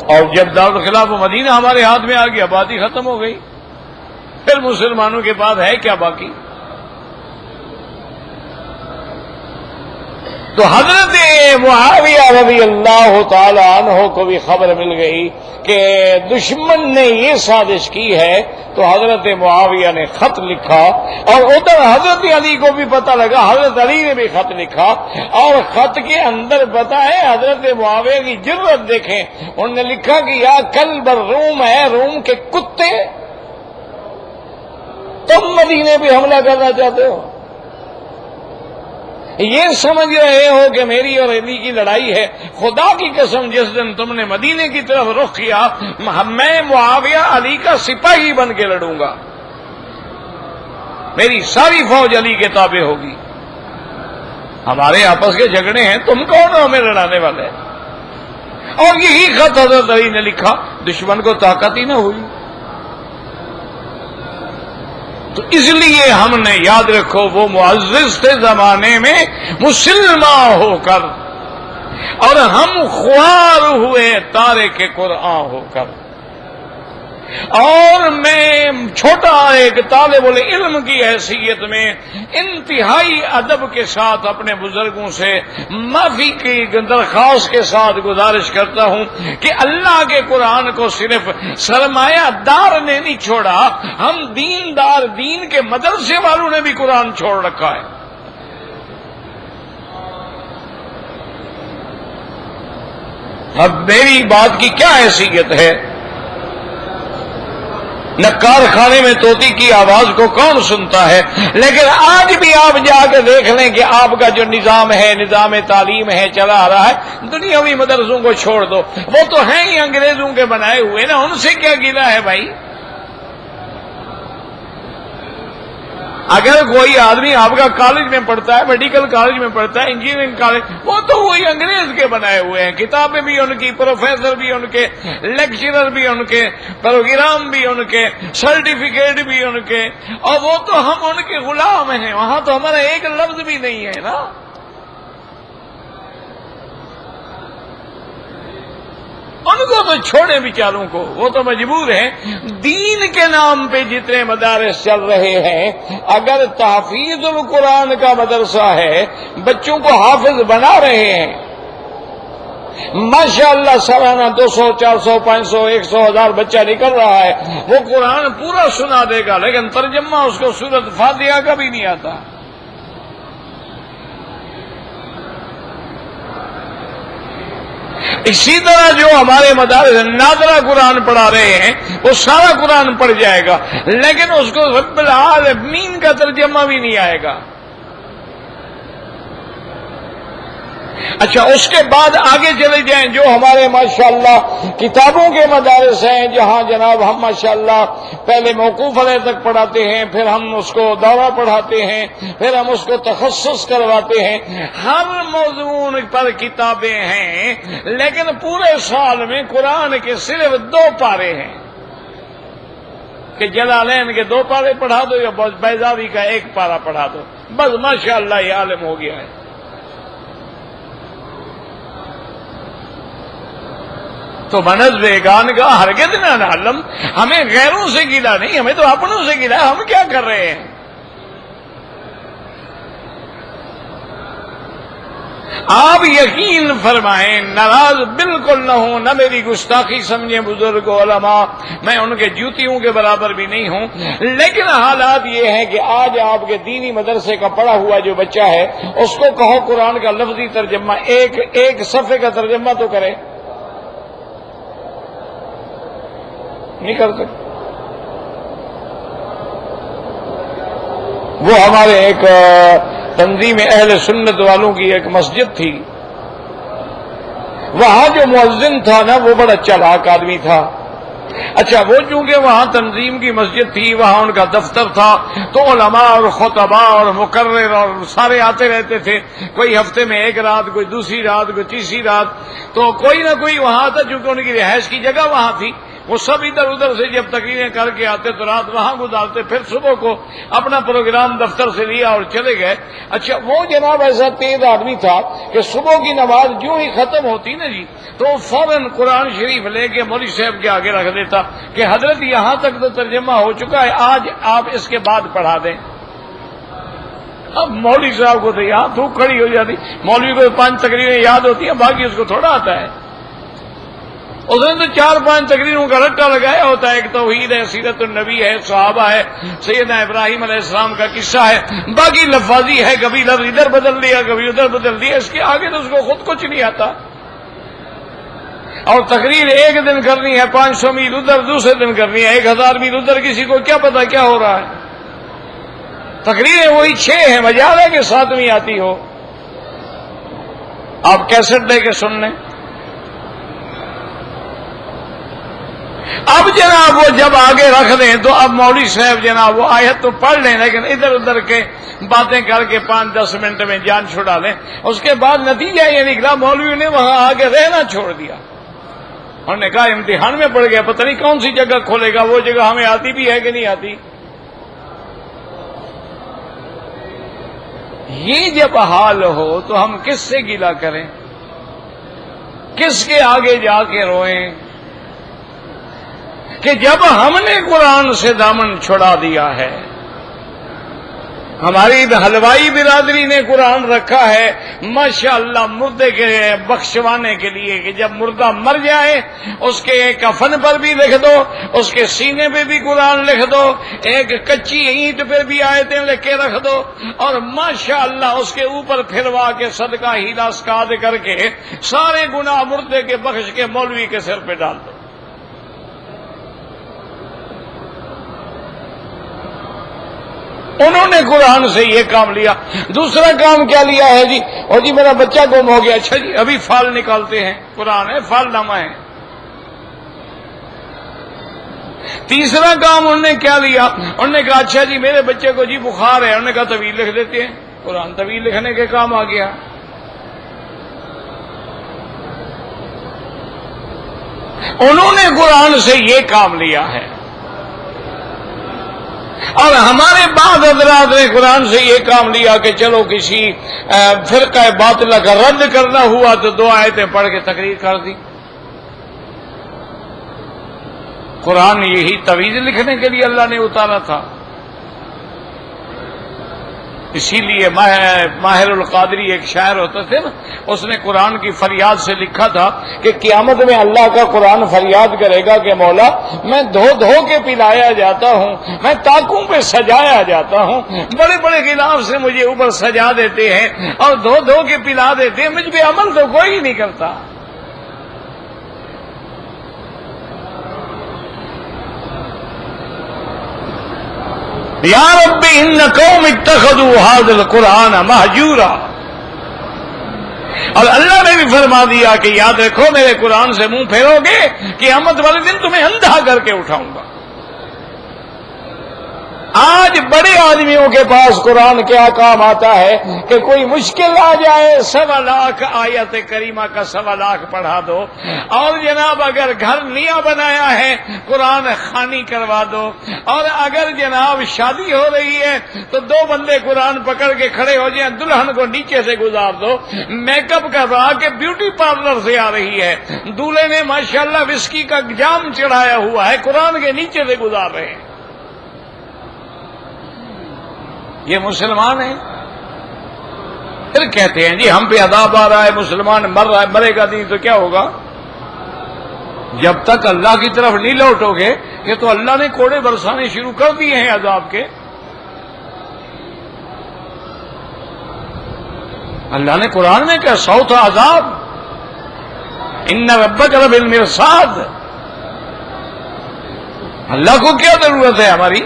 اور جب دارالخلاف مدینہ ہمارے ہاتھ میں آ گئی، آبادی ختم ہو گئی، پھر مسلمانوں کے پاس ہے کیا باقی؟ تو حضرت معاویہ رضی اللہ تعالی عنہ کو بھی خبر مل گئی کہ دشمن نے یہ سازش کی ہے، تو حضرت معاویہ نے خط لکھا، اور ادھر حضرت علی کو بھی پتہ لگا، حضرت علی نے بھی خط لکھا، اور خط کے اندر پتہ ہے حضرت معاویہ کی جرأت دیکھیں، انہوں نے لکھا کہ یا کلب الروم، ہے روم کے کتے، تم مدینے پہ حملہ کرنا چاہتے ہو؟ یہ سمجھ رہے ہو کہ میری اور علی کی لڑائی ہے؟ خدا کی قسم جس دن تم نے مدینے کی طرف رخ کیا، میں معاویہ علی کا سپاہی بن کے لڑوں گا، میری ساری فوج علی کے تابع ہوگی. ہمارے آپس کے جھگڑے ہیں، تم کون ہو ہمیں لڑانے والے؟ اور یہی خط حضرت علی نے لکھا، دشمن کو طاقت ہی نہ ہوئی. تو اس لیے ہم نے یاد رکھو وہ معزز تھے زمانے میں مسلمان ہو کر، اور ہم خوار ہوئے تارک قرآن ہو کر. اور میں چھوٹا ایک طالب العلم کی حیثیت میں انتہائی ادب کے ساتھ اپنے بزرگوں سے معافی کی درخواست کے ساتھ گزارش کرتا ہوں کہ اللہ کے قرآن کو صرف سرمایہ دار نے نہیں چھوڑا، ہم دیندار، دین کے مدرسے والوں نے بھی قرآن چھوڑ رکھا ہے. اب میری بات کی کیا حیثیت ہے؟ نہ کارخانے میں طوطی کی آواز کو کون سنتا ہے، لیکن آج بھی آپ جا کے دیکھ لیں کہ آپ کا جو نظام ہے، نظام تعلیم ہے چلا آ رہا ہے، دنیاوی مدرسوں کو چھوڑ دو، وہ تو ہیں ہی انگریزوں کے بنائے ہوئے نا، ان سے کیا گلا ہے بھائی؟ اگر کوئی آدمی آپ کا کالج میں پڑھتا ہے، میڈیکل کالج میں پڑھتا ہے، انجینئرنگ کالج، وہ تو وہی انگریز کے بنائے ہوئے ہیں، کتابیں بھی ان کی، پروفیسر بھی ان کے، لیکچرر بھی ان کے، پروگرام بھی ان کے، سرٹیفکیٹ بھی ان کے، اور وہ تو ہم ان کے غلام ہیں، وہاں تو ہمارا ایک لفظ بھی نہیں ہے نا. ان کو تو چھوڑے بیچاروں کو، وہ تو مجبور ہیں. دین کے نام پہ جتنے مدارس چل رہے ہیں، اگر تحفیظ القرآن کا مدرسہ ہے، بچوں کو حافظ بنا رہے ہیں، ماشاءاللہ سالانہ 200 400 500 100 1000 بچہ نکل رہا ہے، وہ قرآن پورا سنا دے گا، لیکن ترجمہ اس کو سورۃ فاتحہ کا بھی نہیں آتا. اسی طرح جو ہمارے مدارس نادرہ قرآن پڑھا رہے ہیں، وہ سارا قرآن پڑھ جائے گا، لیکن اس کو رب العالمین کا ترجمہ بھی نہیں آئے گا. اچھا، اس کے بعد آگے چلے جائیں، جو ہمارے ماشاءاللہ کتابوں کے مدارس ہیں، جہاں جناب ہم ماشاءاللہ پہلے موقوف علیہ تک پڑھاتے ہیں، پھر ہم اس کو دورہ پڑھاتے ہیں، پھر ہم اس کو تخصص کرواتے ہیں، ہر موضوع پر کتابیں ہیں، لیکن پورے سال میں قرآن کے صرف 2 پارے ہیں کہ جلالین کے 2 پارے پڑھا دو یا بیضاوی کا 1 پارہ پڑھا دو، بس ماشاءاللہ یہ عالم ہو گیا ہے. تو منز بیگان کا ہرگز نہ عالم، ہمیں غیروں سے گلا نہیں، ہمیں تو اپنوں سے گلا. ہم کیا کر رہے ہیں؟ آپ یقین فرمائیں، ناراض بالکل نہ ہوں، نہ میری گستاخی سمجھیں بزرگ علماء، میں ان کے جوتیوں کے برابر بھی نہیں ہوں، لیکن حالات یہ ہے کہ آج آپ کے دینی مدرسے کا پڑھا ہوا جو بچہ ہے، اس کو کہو قرآن کا لفظی ترجمہ، ایک صفحے کا ترجمہ تو کرے، نہیں کر سکتے. وہ ہمارے ایک تنظیم اہل سنت والوں کی ایک مسجد تھی، وہاں جو مؤذن تھا نا، وہ بڑا چالاک آدمی تھا. اچھا، وہ چونکہ وہاں تنظیم کی مسجد تھی، وہاں ان کا دفتر تھا، تو علماء اور خطباء اور مقرر اور سارے آتے رہتے تھے، کوئی ہفتے میں 1 رات، کوئی دوسری رات، کوئی تیسری رات، تو کوئی نہ کوئی وہاں تھا، چونکہ ان کی رہائش کی جگہ وہاں تھی. وہ سب ادھر ادھر سے جب تقریریں کر کے آتے تو رات وہاں گزارتے، پھر صبح کو اپنا پروگرام دفتر سے لیا اور چلے گئے۔ اچھا وہ جناب ایسا تیز آدمی تھا کہ صبح کی نماز جو ہی ختم ہوتی نا جی تو فوراً قرآن شریف لے کے مولوی صاحب کے آگے رکھ دیتا کہ حضرت یہاں تک تو ترجمہ ہو چکا ہے، آج آپ اس کے بعد پڑھا دیں۔ اب مولوی صاحب کو تو یہاں تھوک کھڑی ہو جاتی، مولوی کو 5 تقریریں یاد ہوتی ہیں، باقی اس کو تھوڑا آتا ہے۔ اس نے تو 4-5 تقریروں کا رٹا لگایا ہوتا ہے، ایک توحید ہے، سیرت النبی ہے، صحابہ ہے، سیدنا ابراہیم علیہ السلام کا قصہ ہے، باقی لفاظی ہے، کبھی لفظ ادھر بدل دیا کبھی ادھر بدل دیا، اس کے آگے تو اس کو خود کچھ نہیں آتا۔ اور تقریر ایک دن کرنی ہے 500 میل ادھر، دوسرے دن کرنی ہے 1000 میل ادھر، کسی کو کیا پتا کیا ہو رہا ہے۔ تقریریں وہی 6 ہیں، مجال ہے کہ 7ویں آتی ہو۔ آپ کیسٹ لے کے سن لیں۔ اب جناب وہ جب آگے رکھ دیں تو اب مولوی صاحب جناب وہ آیت تو پڑھ لیں لیکن ادھر ادھر کے باتیں کر کے 5-10 منٹ میں جان چھڑا لیں۔ اس کے بعد نتیجہ یہ نکلا مولوی نے وہاں آگے رہنا چھوڑ دیا۔ انہوں نے کہا امتحان میں پڑ گیا، پتہ نہیں کون سی جگہ کھولے گا، وہ جگہ ہمیں آتی بھی ہے کہ نہیں آتی۔ یہ جب حال ہو تو ہم کس سے گلہ کریں، کس کے آگے جا کے روئیں کہ جب ہم نے قرآن سے دامن چھڑا دیا ہے۔ ہماری حلوائی برادری نے قرآن رکھا ہے ماشاءاللہ مردے کے بخشوانے کے لیے کہ جب مردہ مر جائے اس کے کفن پر بھی لکھ دو، اس کے سینے پہ بھی قرآن لکھ دو، ایک کچی اینٹ پہ بھی آیتیں لکھ کے رکھ دو، اور ماشاءاللہ اس کے اوپر پھروا کے صدقہ ہیلا اسکاد کر کے سارے گناہ مردے کے بخش کے مولوی کے سر پہ ڈال دو۔ انہوں نے قرآن سے یہ کام لیا۔ دوسرا کام کیا لیا ہے جی؟ اور جی میرا بچہ گم ہو گیا، اچھا جی ابھی فال نکالتے ہیں، قرآن ہے، فال نامہ ہے۔ تیسرا کام انہوں نے کیا لیا؟ انہوں نے کہا اچھا جی میرے بچے کو جی بخار ہے، انہوں نے کہا طویل لکھ دیتے ہیں، قرآن طویل لکھنے کے کام آ گیا۔ انہوں نے قرآن سے یہ کام لیا ہے۔ اور ہمارے بعض حضرات نے قرآن سے یہ کام لیا کہ چلو کسی فرقہ باطلہ کا رد کرنا ہوا تو 2 آیتیں پڑھ کے تقریر کر دی۔ قرآن یہی طویل لکھنے کے لیے اللہ نے اتارا تھا۔ اسی لیے ماہر القادری ایک شاعر ہوتا تھے نا، اس نے قرآن کی فریاد سے لکھا تھا کہ قیامت میں اللہ کا قرآن فریاد کرے گا کہ مولا میں دھو دھو کے پلایا جاتا ہوں، میں طاقوں پہ سجایا جاتا ہوں، بڑے بڑے غلاف سے مجھے اوپر سجا دیتے ہیں اور دھو دھو کے پلا دیتے ہیں، مجھ پہ عمل تو کوئی نہیں کرتا۔ یا رب ان قوم اتخذوا هذا القرآن مہجورا، اور اللہ نے بھی فرما دیا کہ یاد رکھو میرے قرآن سے منہ پھیرو گے قیامت والے دن تمہیں اندھا کر کے اٹھاؤں گا۔ آج بڑے آدمیوں کے پاس قرآن کیا کام آتا ہے کہ کوئی مشکل آ جائے 1.25 لاکھ آیت کریمہ کا 1.25 لاکھ پڑھا دو، اور جناب اگر گھر نیا بنایا ہے قرآن خوانی کروا دو، اور اگر جناب شادی ہو رہی ہے تو 2 بندے قرآن پکڑ کے کھڑے ہو جائیں، دلہن کو نیچے سے گزار دو، میک اپ کروا کے بیوٹی پارلر سے آ رہی ہے، دولہے نے ماشاءاللہ وسکی کا جام چڑھایا ہوا ہے، قرآن کے نیچے سے گزار رہے ہیں۔ یہ مسلمان ہیں؟ پھر کہتے ہیں جی ہم پہ عذاب آ رہا ہے، مسلمان مر رہا ہے، مرے گا نہیں تو کیا ہوگا؟ جب تک اللہ کی طرف نہیں لوٹو گے یہ تو اللہ نے کوڑے برسانے شروع کر دیے ہیں عذاب کے۔ اللہ نے قرآن میں کیا صوت عذاب، ان ربک لبالمرصاد۔ اللہ کو کیا ضرورت ہے ہماری؟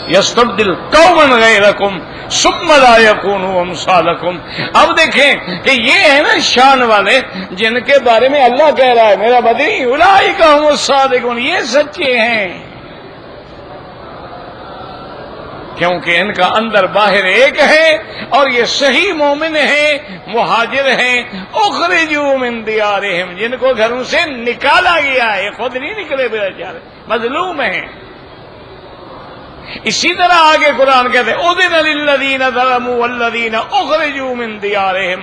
یستبدل قوما غیرکم ثم لا یکونوا امثالکم۔ اب دیکھیں کہ یہ ہے نا شان والے جن کے بارے میں اللہ کہہ رہا ہے میرا بدی اولئک هم الصادقون، یہ سچے ہیں۔ کیونکہ ان کا اندر باہر ایک ہے اور یہ صحیح مومن ہیں، مہاجر ہیں، اخرجوا من دیارہم، جن کو گھروں سے نکالا گیا ہے، خود نہیں نکلے بیچارے، مظلوم ہیں۔ اسی طرح آگے قرآن کہتے ہیں اذن للذین ظلموا والذین اخرجوا من دیارہم،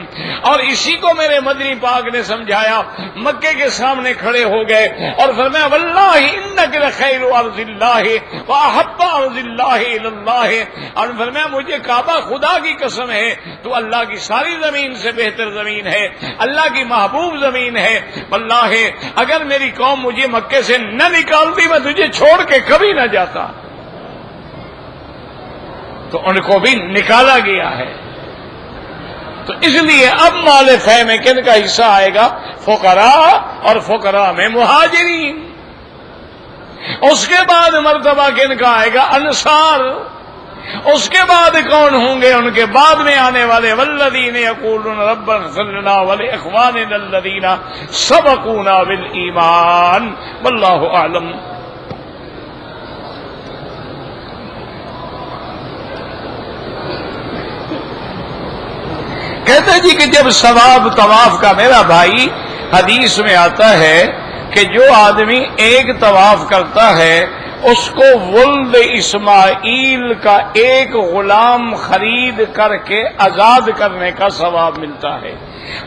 اور اسی کو میرے مدنی پاک نے سمجھایا، مکے کے سامنے کھڑے ہو گئے اور فرمایا واللہ انک لخیر ارض اللہ واحب ارض اللہ الی اللہ، اور فرمایا مجھے کعبہ خدا کی قسم ہے تو اللہ کی ساری زمین سے بہتر زمین ہے، اللہ کی محبوب زمین ہے، واللہ اگر میری قوم مجھے مکے سے نہ نکالتی میں تجھے چھوڑ کے کبھی نہ جاتا۔ تو ان کو بھی نکالا گیا ہے۔ تو اس لیے اب مال فہ میں کن کا حصہ آئے گا؟ فقراء، اور فقراء میں مہاجرین۔ اس کے بعد مرتبہ کن کا آئے گا؟ انصار۔ اس کے بعد کون ہوں گے؟ ان کے بعد میں آنے والے والذین یقولون ربنا اغفر لنا ولاخواننا الذین سبقونا بالایمان، واللہ اعلم۔ کہتے جی کہ جب ثواب طواف کا، میرا بھائی حدیث میں آتا ہے کہ جو آدمی ایک طواف کرتا ہے اس کو ولد اسماعیل کا ایک غلام خرید کر کے آزاد کرنے کا ثواب ملتا ہے،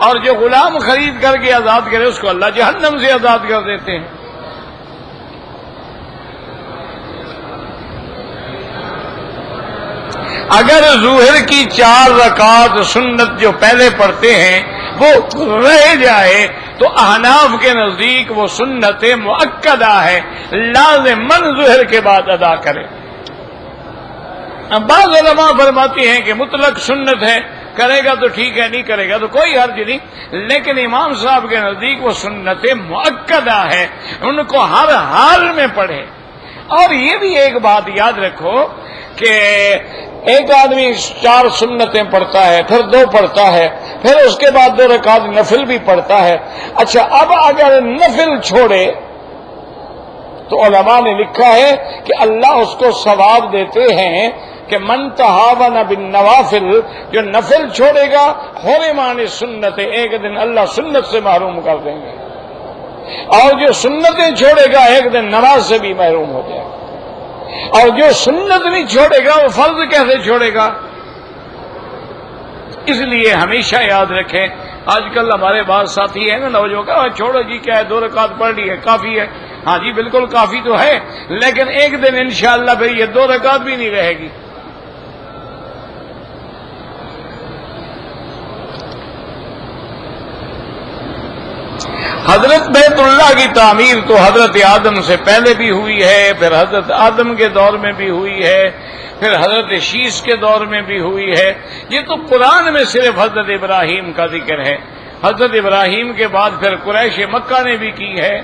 اور جو غلام خرید کر کے آزاد کرے اس کو اللہ جہنم سے آزاد کر دیتے ہیں۔ اگر ظہر کی 4 رکعت سنت جو پہلے پڑھتے ہیں وہ رہ جائے تو احناف کے نزدیک وہ سنت مؤکدہ ہے، لازماً ظہر کے بعد ادا کرے۔ بعض علماء فرماتے ہیں کہ مطلق سنت ہے، کرے گا تو ٹھیک ہے، نہیں کرے گا تو کوئی حرج نہیں، لیکن امام صاحب کے نزدیک وہ سنت مؤکدہ ہے، ان کو ہر حال میں پڑھے۔ اور یہ بھی ایک بات یاد رکھو کہ ایک آدمی 4 سنتیں پڑھتا ہے، پھر 2 پڑھتا ہے، پھر اس کے بعد 2 رکعت نفل بھی پڑھتا ہے۔ اچھا اب اگر نفل چھوڑے تو علماء نے لکھا ہے کہ اللہ اس کو ثواب دیتے ہیں کہ من تہاون بالنوافل، جو نفل چھوڑے گا حرمان سنت، ایک دن اللہ سنت سے محروم کر دیں گے، اور جو سنتیں چھوڑے گا ایک دن نماز سے بھی محروم ہو جائے گا، اور جو سنت نہیں چھوڑے گا وہ فرض کیسے چھوڑے گا؟ اس لیے ہمیشہ یاد رکھیں، آج کل ہمارے بعض ساتھی ہیں نا نوجوان کہ چھوڑو جی کیا ہے 2 رکعت پڑھ لی ہے کافی ہے۔ ہاں جی بالکل کافی تو ہے، لیکن ایک دن انشاءاللہ پھر یہ 2 رکعت بھی نہیں رہے گی۔ حضرت بیت اللہ کی تعمیر تو حضرت آدم سے پہلے بھی ہوئی ہے، پھر حضرت آدم کے دور میں بھی ہوئی ہے، پھر حضرت شیش کے دور میں بھی ہوئی ہے۔ یہ تو قرآن میں صرف حضرت ابراہیم کا ذکر ہے، حضرت ابراہیم کے بعد پھر قریش مکہ نے بھی کی ہے،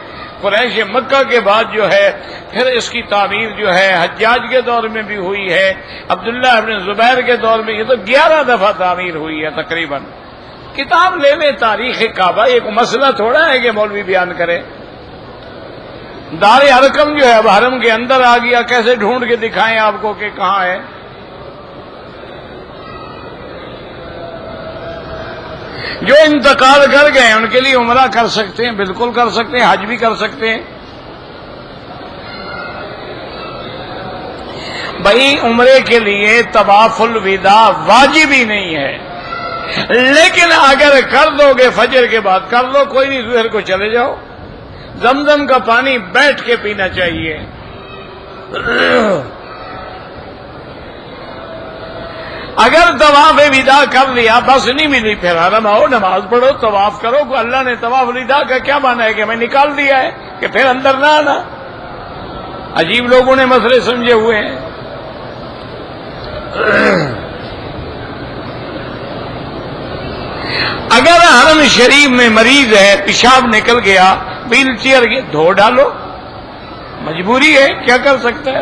قریش مکہ کے بعد جو ہے پھر اس کی تعمیر جو ہے حجاج کے دور میں بھی ہوئی ہے، عبداللہ ابن زبیر کے دور میں، یہ تو 11 دفعہ تعمیر ہوئی ہے تقریباً۔ کتاب لے لیں تاریخ کعبہ، ایک مسئلہ تھوڑا ہے کہ مولوی بیان کرے۔ دار ارقم جو ہے اب حرم کے اندر آ گیا، کیسے ڈھونڈ کے دکھائیں آپ کو کہ کہاں ہے؟ جو انتقال کر گئے ان کے لیے عمرہ کر سکتے ہیں، بالکل کر سکتے ہیں، حج بھی کر سکتے ہیں۔ بھائی عمرے کے لیے طواف الوداع واجب ہی نہیں ہے، لیکن اگر کر دو گے فجر کے بعد کر لو، کوئی نہیں، ظہر کو چلے جاؤ۔ زمزم کا پانی بیٹھ کے پینا چاہیے۔ اگر طواف وداع کر لیا بس نہیں ملی، پھر حرم آؤ، نماز پڑھو، طواف کرو۔ اللہ نے طواف وداع کا کیا مانا ہے کہ میں نکال دیا ہے کہ پھر اندر نہ آنا؟ عجیب لوگوں نے مسئلے سمجھے ہوئے ہیں۔ اگر حرم شریف میں مریض ہے، پیشاب نکل گیا، ویل چیئر دھو ڈالو، مجبوری ہے، کیا کر سکتا ہے؟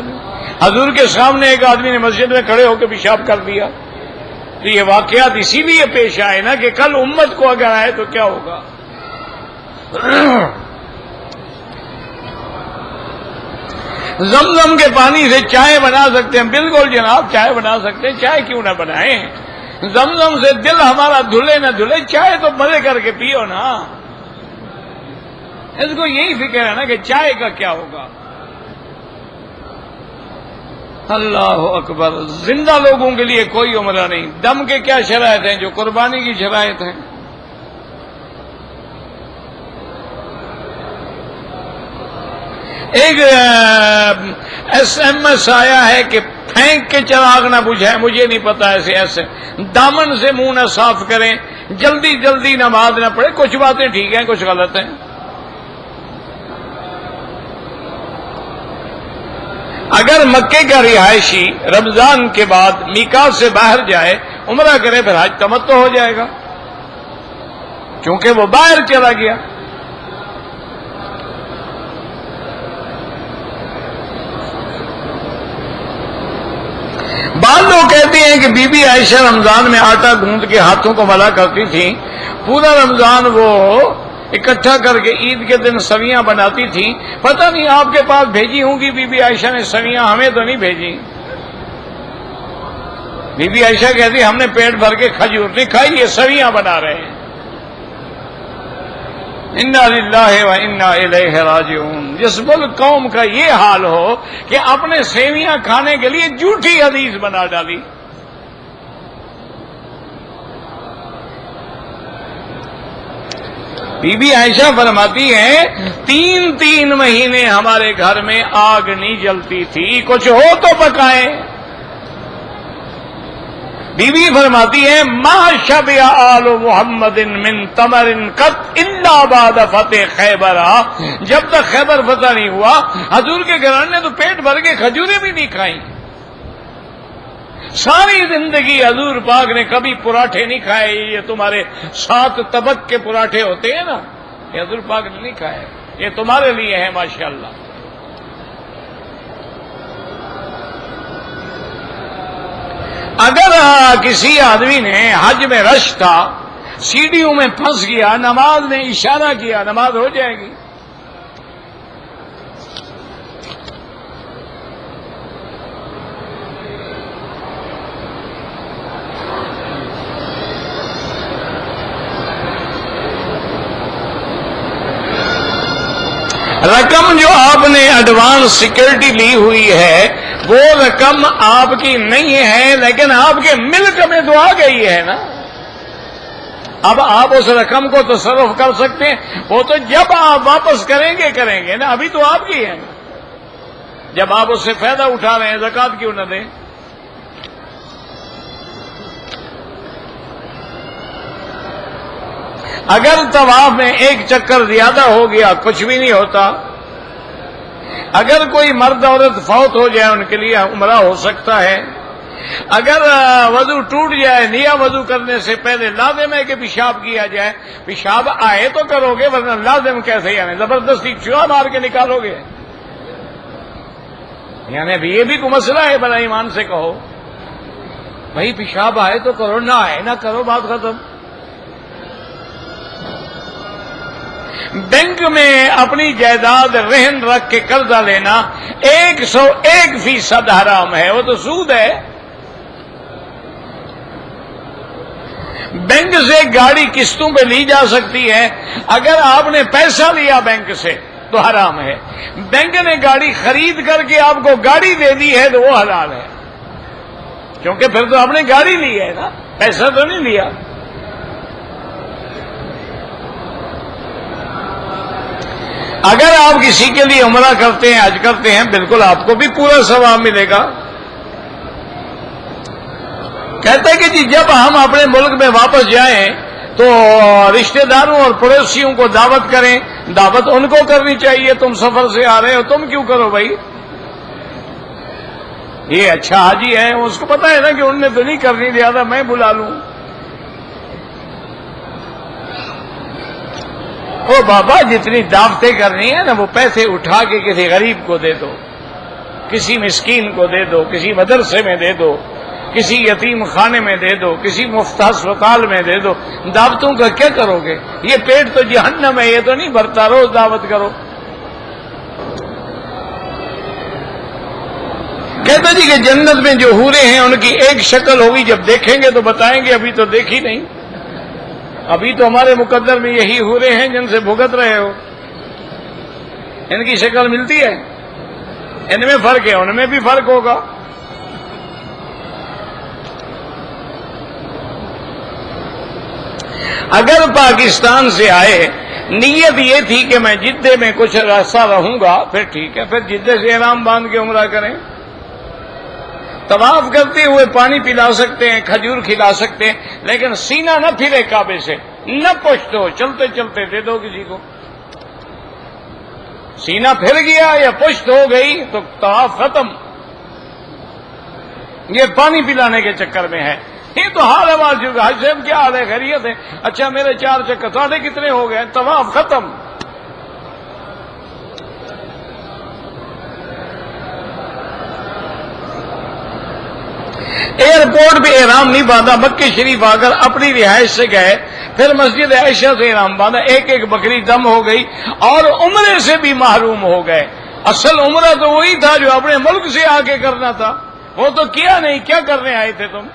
حضور کے سامنے ایک آدمی نے مسجد میں کھڑے ہو کے پیشاب کر دیا، تو یہ واقعات اسی لیے پیش آئے نا کہ کل امت کو اگر آئے تو کیا ہوگا۔ زمزم کے پانی سے چائے بنا سکتے ہیں؟ بالکل جناب چائے بنا سکتے ہیں، چائے کیوں نہ بنائیں؟ زمزم سے دل ہمارا دھلے نہ دھلے، چائے تو مزے کر کے پیو نا۔ اس کو یہی فکر ہے نا کہ چائے کا کیا ہوگا۔ اللہ اکبر، زندہ لوگوں کے لیے کوئی عمرہ نہیں۔ دم کے کیا شرائط ہیں؟ جو قربانی کی شرائط ہیں۔ ایک ایس ایم ایس آیا ہے کہ پھینک کے چراغ نہ بجھائے، مجھے نہیں پتا ایسے دامن سے منہ نہ صاف کریں، جلدی جلدی نماز نہ پڑھے۔ کچھ باتیں ٹھیک ہیں، کچھ غلط ہیں۔ اگر مکے کا رہائشی رمضان کے بعد میقات سے باہر جائے، عمرہ کرے، پھر حج تمتع ہو جائے گا، کیونکہ وہ باہر چلا گیا۔ بعض لوگ کہتے ہیں کہ بی بی عائشہ رمضان میں آٹا گوندھ کے ہاتھوں کو ملا کرتی تھی، پورا رمضان وہ اکٹھا کر کے عید کے دن سویاں بناتی تھی۔ پتہ نہیں آپ کے پاس بھیجی ہوں گی بی بی عائشہ نے سویاں، ہمیں تو نہیں بھیجی۔ بی بی عائشہ کہتی ہم نے پیٹ بھر کے کھجور نہیں کھائی، یہ سویاں بنا رہے ہیں۔ انا للہ و انا الیہ راجعون۔ جس ملک قوم کا یہ حال ہو کہ اپنے سیویاں کھانے کے لیے جھوٹی حدیث بنا ڈالی۔ بی بی عائشہ فرماتی ہے 3 مہینے ہمارے گھر میں آگ نہیں جلتی تھی، کچھ ہو تو پکائیں۔ بی بی فرماتی ہے ما شبع آل محمد من تمر قط الا بعد فتح خیبر۔ جب تک خیبر فتح نہیں ہوا حضور کے گھرانے نے تو پیٹ بھر کے کھجوریں بھی نہیں کھائیں۔ ساری زندگی حضور پاک نے کبھی پراٹھے نہیں کھائے، یہ تمہارے 7 طبق کے پراٹھے ہوتے ہیں نا، یہ حضور پاک نے نہیں کھائے، یہ تمہارے لیے ہے ماشاءاللہ۔ اگر کسی آدمی نے حج میں رش تھا، سیڑھیوں میں پھنس گیا، نماز نے اشارہ کیا، نماز ہو جائے گی۔ رقم جو آپ نے ایڈوانس سیکورٹی لی ہوئی ہے وہ رقم آپ کی نہیں ہے، لیکن آپ کے ملک میں تو آ گئی ہے نا۔ اب آپ اس رقم کو تصرف کر سکتے ہیں، وہ تو جب آپ واپس کریں گے نا، ابھی تو آپ کی ہے نا۔ جب آپ اس سے فائدہ اٹھا رہے ہیں، زکوٰۃ کیوں نہ دیں؟ اگر طواف میں ایک چکر زیادہ ہو گیا کچھ بھی نہیں ہوتا۔ اگر کوئی مرد عورت فوت ہو جائے ان کے لیے عمرہ ہو سکتا ہے۔ اگر وضو ٹوٹ جائے، نیا وضو کرنے سے پہلے لازم ہے کہ پیشاب کیا جائے، پیشاب آئے تو کرو گے، ورنہ لازم کیسے یعنی زبردستی چوہا مار کے نکالو گے؟ یعنی ابھی یہ بھی کوئی مسئلہ ہے؟ بڑا ایمان سے کہو بھائی، پیشاب آئے تو کرو، نہ آئے نہ کرو، بات ختم۔ بینک میں اپنی جائیداد رہن رکھ کے قرضہ لینا 101% حرام ہے، وہ تو سود ہے۔ بینک سے گاڑی قسطوں پہ لی جا سکتی ہے، اگر آپ نے پیسہ لیا بینک سے تو حرام ہے۔ بینک نے گاڑی خرید کر کے آپ کو گاڑی دے دی ہے تو وہ حلال ہے، کیونکہ پھر تو آپ نے گاڑی لی ہے نا، پیسہ تو نہیں لیا۔ اگر آپ کسی کے لیے عمرہ کرتے ہیں، حج کرتے ہیں، بالکل آپ کو بھی پورا ثواب ملے گا۔ کہتے ہیں کہ جی جب ہم اپنے ملک میں واپس جائیں تو رشتہ داروں اور پڑوسیوں کو دعوت کریں، دعوت ان کو کرنی چاہیے۔ تم سفر سے آ رہے ہو، تم کیوں کرو بھائی؟ یہ اچھا حاجی ہے، اس کو پتا ہے نا کہ ان نے تو نہیں کرنی، لہذا میں بلا لوں۔ او بابا، جتنی دعوتیں کرنی ہے نا، وہ پیسے اٹھا کے کسی غریب کو دے دو، کسی مسکین کو دے دو، کسی مدرسے میں دے دو، کسی یتیم خانے میں دے دو، کسی مفت ہسپتال میں دے دو۔ دعوتوں کا کیا کرو گے؟ یہ پیٹ تو جہنم ہے، یہ تو نہیں بھرتا، روز دعوت کرو۔ کہتا جی کہ جنت میں جو حوریں ہیں ان کی ایک شکل ہوگی، جب دیکھیں گے تو بتائیں گے ابھی تو دیکھی نہیں، ابھی تو ہمارے مقدر میں یہی حوریں ہیں جن سے بھگت رہے ہو، ان کی شکل ملتی ہے، ان میں فرق ہے، ان میں بھی فرق ہوگا۔ اگر پاکستان سے آئے، نیت یہ تھی کہ میں جدے میں کچھ عرصہ رہوں گا، پھر ٹھیک ہے، پھر جدے سے احرام باندھ کے عمرہ کریں، طواف کرتے ہوئے پانی پلا سکتے ہیں، کھجور کھلا سکتے ہیں، لیکن سینہ نہ پھرے کعبے سے، نہ پشت ہو، چلتے چلتے دے دو کسی کو۔ سینہ پھر گیا یا پشت ہو گئی تو طواف ختم۔ یہ پانی پلانے کے چکر میں ہے، یہ تو حال ہے چکا۔ حج صاحب کیا حال ہے، خیریت ہے؟ اچھا میرے 4 چکر، تھوڑے کتنے ہو گئے؟ طواف ختم۔ ایئرپورٹ پہ احرام نہیں باندھا، مکہ شریف آ کر اپنی رہائش سے گئے، پھر مسجد عائشہ سے احرام باندھا، ایک بکری دم ہو گئی اور عمرے سے بھی محروم ہو گئے۔ اصل عمرہ تو وہی تھا جو اپنے ملک سے آ کے کرنا تھا، وہ تو کیا نہیں، کیا کرنے آئے تھے تم؟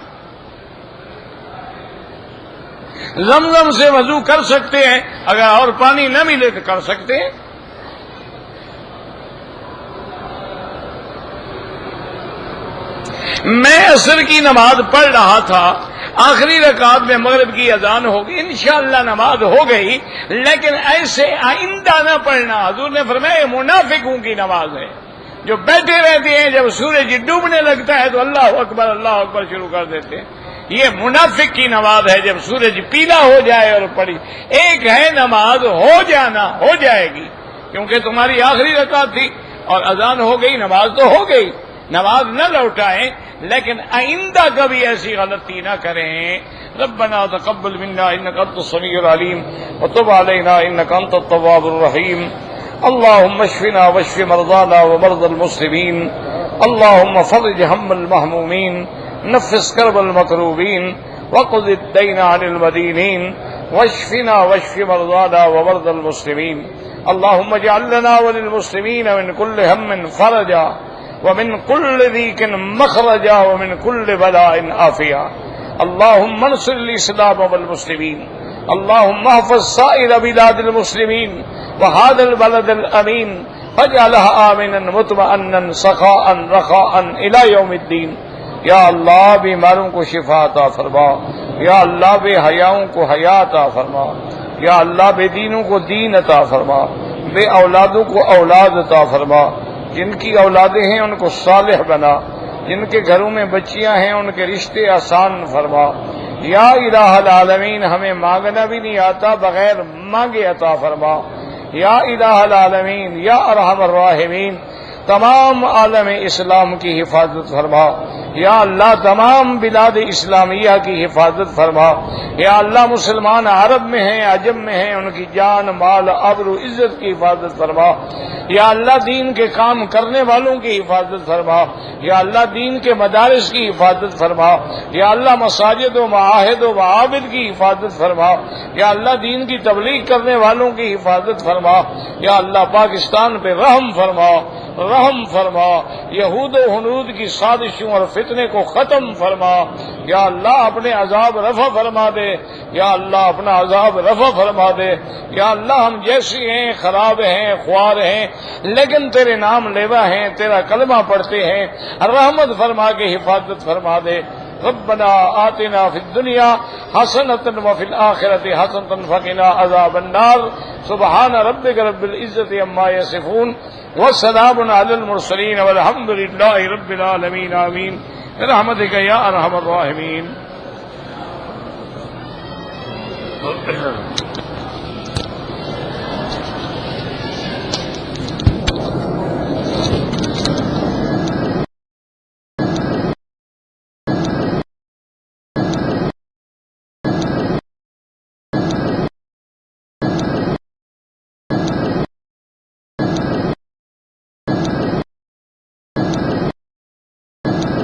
زمزم سے وضو کر سکتے ہیں، اگر اور پانی نہ ملے تو کر سکتے ہیں۔ میں عصر کی نماز پڑھ رہا تھا، آخری رکعت میں مغرب کی اذان ہوگی، انشاءاللہ نماز ہو گئی، لیکن ایسے آئندہ نہ پڑھنا۔ حضور نے فرمایا یہ منافقوں کی نماز ہے، جو بیٹھے رہتے ہیں، جب سورج ڈوبنے لگتا ہے تو اللہ اکبر شروع کر دیتے ہیں۔ یہ منافق کی نماز ہے، جب سورج پیلا ہو جائے اور پڑھی۔ ایک ہے نماز ہو جانا، ہو جائے گی، کیونکہ تمہاری آخری رکعت تھی اور اذان ہو گئی، نماز تو ہو گئی، نماز نہ لوٹائیں، لیکن آئندہ کبھی ایسی غلطی نہ کریں۔ ربنا تقبل منا انك انت السميع العليم وتب علينا انك انت التواب الرحيم۔ اللهم اشفنا واشف مرضانا ومرضى المسلمين، اللهم فرج هم المهمومين، نفس كرب المكروبين، وقض الدين عن المدينين، واشفنا واشف مرضانا ومرضى المسلمين۔ اللهم اجعل لنا وللمسلمين من كل هم فرجا، ومن كل ضيق مخرجا، ومن كل بلاء عافيا۔ اللهم انصر الإسلام والمسلمين، اللهم احفظ سائر بلاد المسلمين وهذا البلد الأمين، واجعلها آمنا مطمئنا سخاء رخاء إلى يوم الدين۔ یا اللہ بیماروں کو شفا عطا فرما، یا اللہ بے حیاؤں کو حیا عطا فرما، یا اللہ بے دینوں کو دین عطا فرما، بے اولادوں کو اولاد عطا فرما، جن کی اولادیں ہیں ان کو صالح بنا، جن کے گھروں میں بچیاں ہیں ان کے رشتے آسان فرما۔ یا الہ العالمین ہمیں مانگنا بھی نہیں آتا، بغیر مانگے عطا فرما۔ یا الہ العالمین، یا ارحم الراحمین تمام عالم اسلام کی حفاظت فرما۔ یا اللہ تمام بلاد اسلامیہ کی حفاظت فرما۔ یا اللہ مسلمان عرب میں ہیں، عجم میں ہیں، ان کی جان مال آبرو عزت کی حفاظت فرما۔ یا اللہ دین کے کام کرنے والوں کی حفاظت فرما۔ یا اللہ دین کے مدارس کی حفاظت فرما۔ یا اللہ مساجد و معاہد و معابد کی حفاظت فرما۔ یا اللہ دین کی تبلیغ کرنے والوں کی حفاظت فرما۔ یا اللہ پاکستان پہ رحم فرما، رحم فرما، یہود و ہنود کی سازشوں اور فتنے کو ختم فرما۔ یا اللہ اپنے عذاب رفع فرما دے، یا اللہ اپنا عذاب رفع فرما دے۔ یا اللہ ہم جیسے ہیں، خراب ہیں، خوار ہیں، لیکن تیرے نام لیوا ہیں، تیرا کلمہ پڑھتے ہیں، رحمت فرما کے حفاظت فرما دے۔ ربنا آتنا فی الدنیا حسنۃ وفی الآخرۃ حسنۃ وقنا عذاب النار۔ سبحان ربک رب العزۃ عما یصفون وسلام علی المرسلین والحمد للہ رب العالمین، آمین برحمتک یا ارحم الراحمین۔